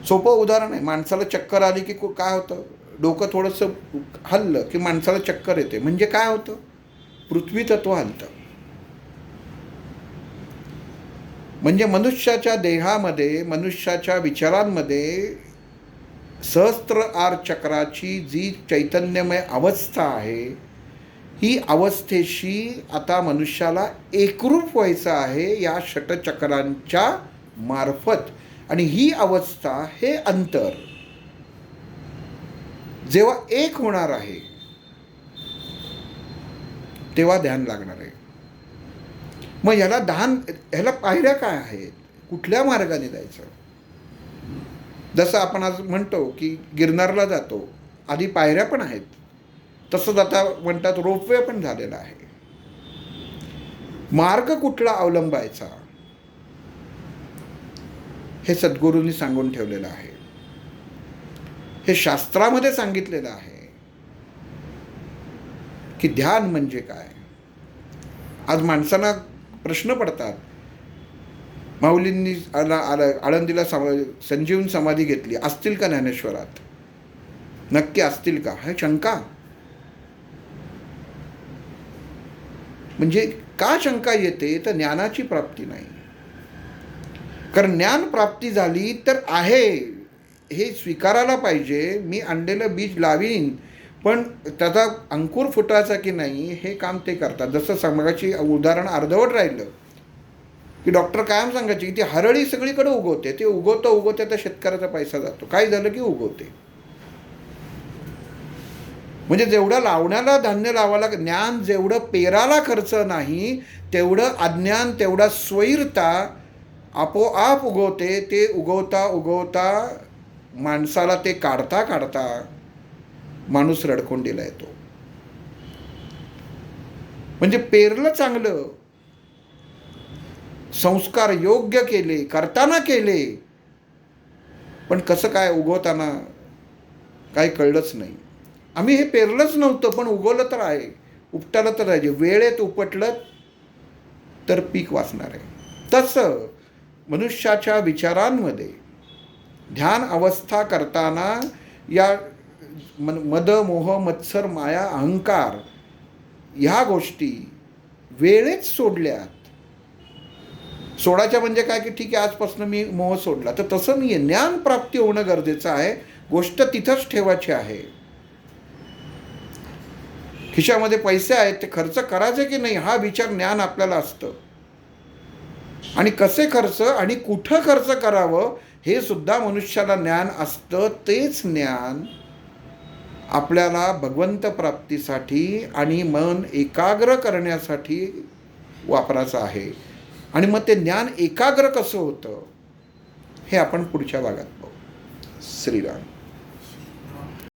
सोपं उदाहरण आहे. माणसाला चक्कर आली की काय होतं? डोकं थोडंसं हललं की माणसाला चक्कर येते. म्हणजे काय होतं? पृथ्वी तत्व हलतं. म्हणजे मनुष्याच्या देहामध्ये, मनुष्याच्या विचारांमध्ये सहस्त्र आर चक्राची जी चैतन्यमय अवस्था आहे, ही अवस्थेशी आता मनुष्याला एकरूप व्हायचं आहे या षटचक्रांच्या मार्फत. आणि ही अवस्था, हे अंतर जेव्हा एक होणार आहे तेव्हा ध्यान लागणार आहे. मग ह्याला पायऱ्या काय आहेत? कुठल्या मार्गाने जायचं? जसं आपण आज म्हणतो की गिरनारला जातो, आधी पायऱ्या पण आहेत, तसंच आता म्हणतात रोपवे पण झालेला आहे. मार्ग कुठला अवलंबायचा हे सद्गुरूंनी सांगून ठेवलेलं आहे. हे शास्त्रामध्ये सांगितलेलं आहे की ध्यान म्हणजे काय. आज माणसांना प्रश्न पडतात. माऊलींनी आळंदीला संजीवन समाधी घेतली, असतील का ज्ञानेश्वरात? नक्की असतील का? हे शंका. म्हणजे का शंका येते? तर ज्ञानाची प्राप्ती नाही. कारण ज्ञान प्राप्ती झाली तर आहे हे स्वीकारायला पाहिजे. मी आणलेलं बीज लावीन, पण त्याचा अंकुर फुटायचा की नाही हे काम ते करतात. जसं समाजाची उदाहरण अर्धवट राहिलं की डॉक्टर कायम सांगायचे की ती हरळी सगळीकडे उगवते, ते उगवतं त्या शेतकऱ्याचा पैसा जातो. काय झालं की उगवते. म्हणजे जेवढं लावण्याला धान्य लावायला, ज्ञान जेवढं पेराला खर्च नाही तेवढं अज्ञान, तेवढा स्वैरता आपोआप उगवते. ते उगवता माणसाला ते काढता माणूस रडकोंडीला येतो. म्हणजे पेरलं चांगलं, संस्कार योग्य केले, करताना केले, पण कसं काय उगवताना काही कळलंच नाही. आम्ही हे पेरलंच नव्हतं, पण उगवलं तर आहे, उपटालं तर आहे. वेळेत उपटलं तर पीक वाचणार आहे. तसं मनुष्याच्या विचारांमध्ये ध्यान अवस्था करताना या मद, मोह, मत्सर, माया, अहंकार ह्या गोष्टी वेळेत सोडल्यात. सोडायच्या म्हणजे काय की ठीक आहे आजपासून मी मोह सोडला, तर तसं नाही आहे. ज्ञान प्राप्ती होणं गरजेचं आहे. गोष्ट तिथंच ठेवायची आहे. खिशामध्ये पैसे आहेत, ते खर्च करायचे की नाही हा विचार ज्ञान आपल्याला असतं. आणि कसे खर्च आणि कुठं खर्च करावं हे सुद्धा मनुष्याला ज्ञान असतं. तेच ज्ञान आपल्याला भगवंत प्राप्तीसाठी आणि मन एकाग्र करण्यासाठी वापरायचं आहे. आणि मग ते ज्ञान एकाग्र कसं होतं हे आपण पुढच्या भागात पाहू. श्रीराम.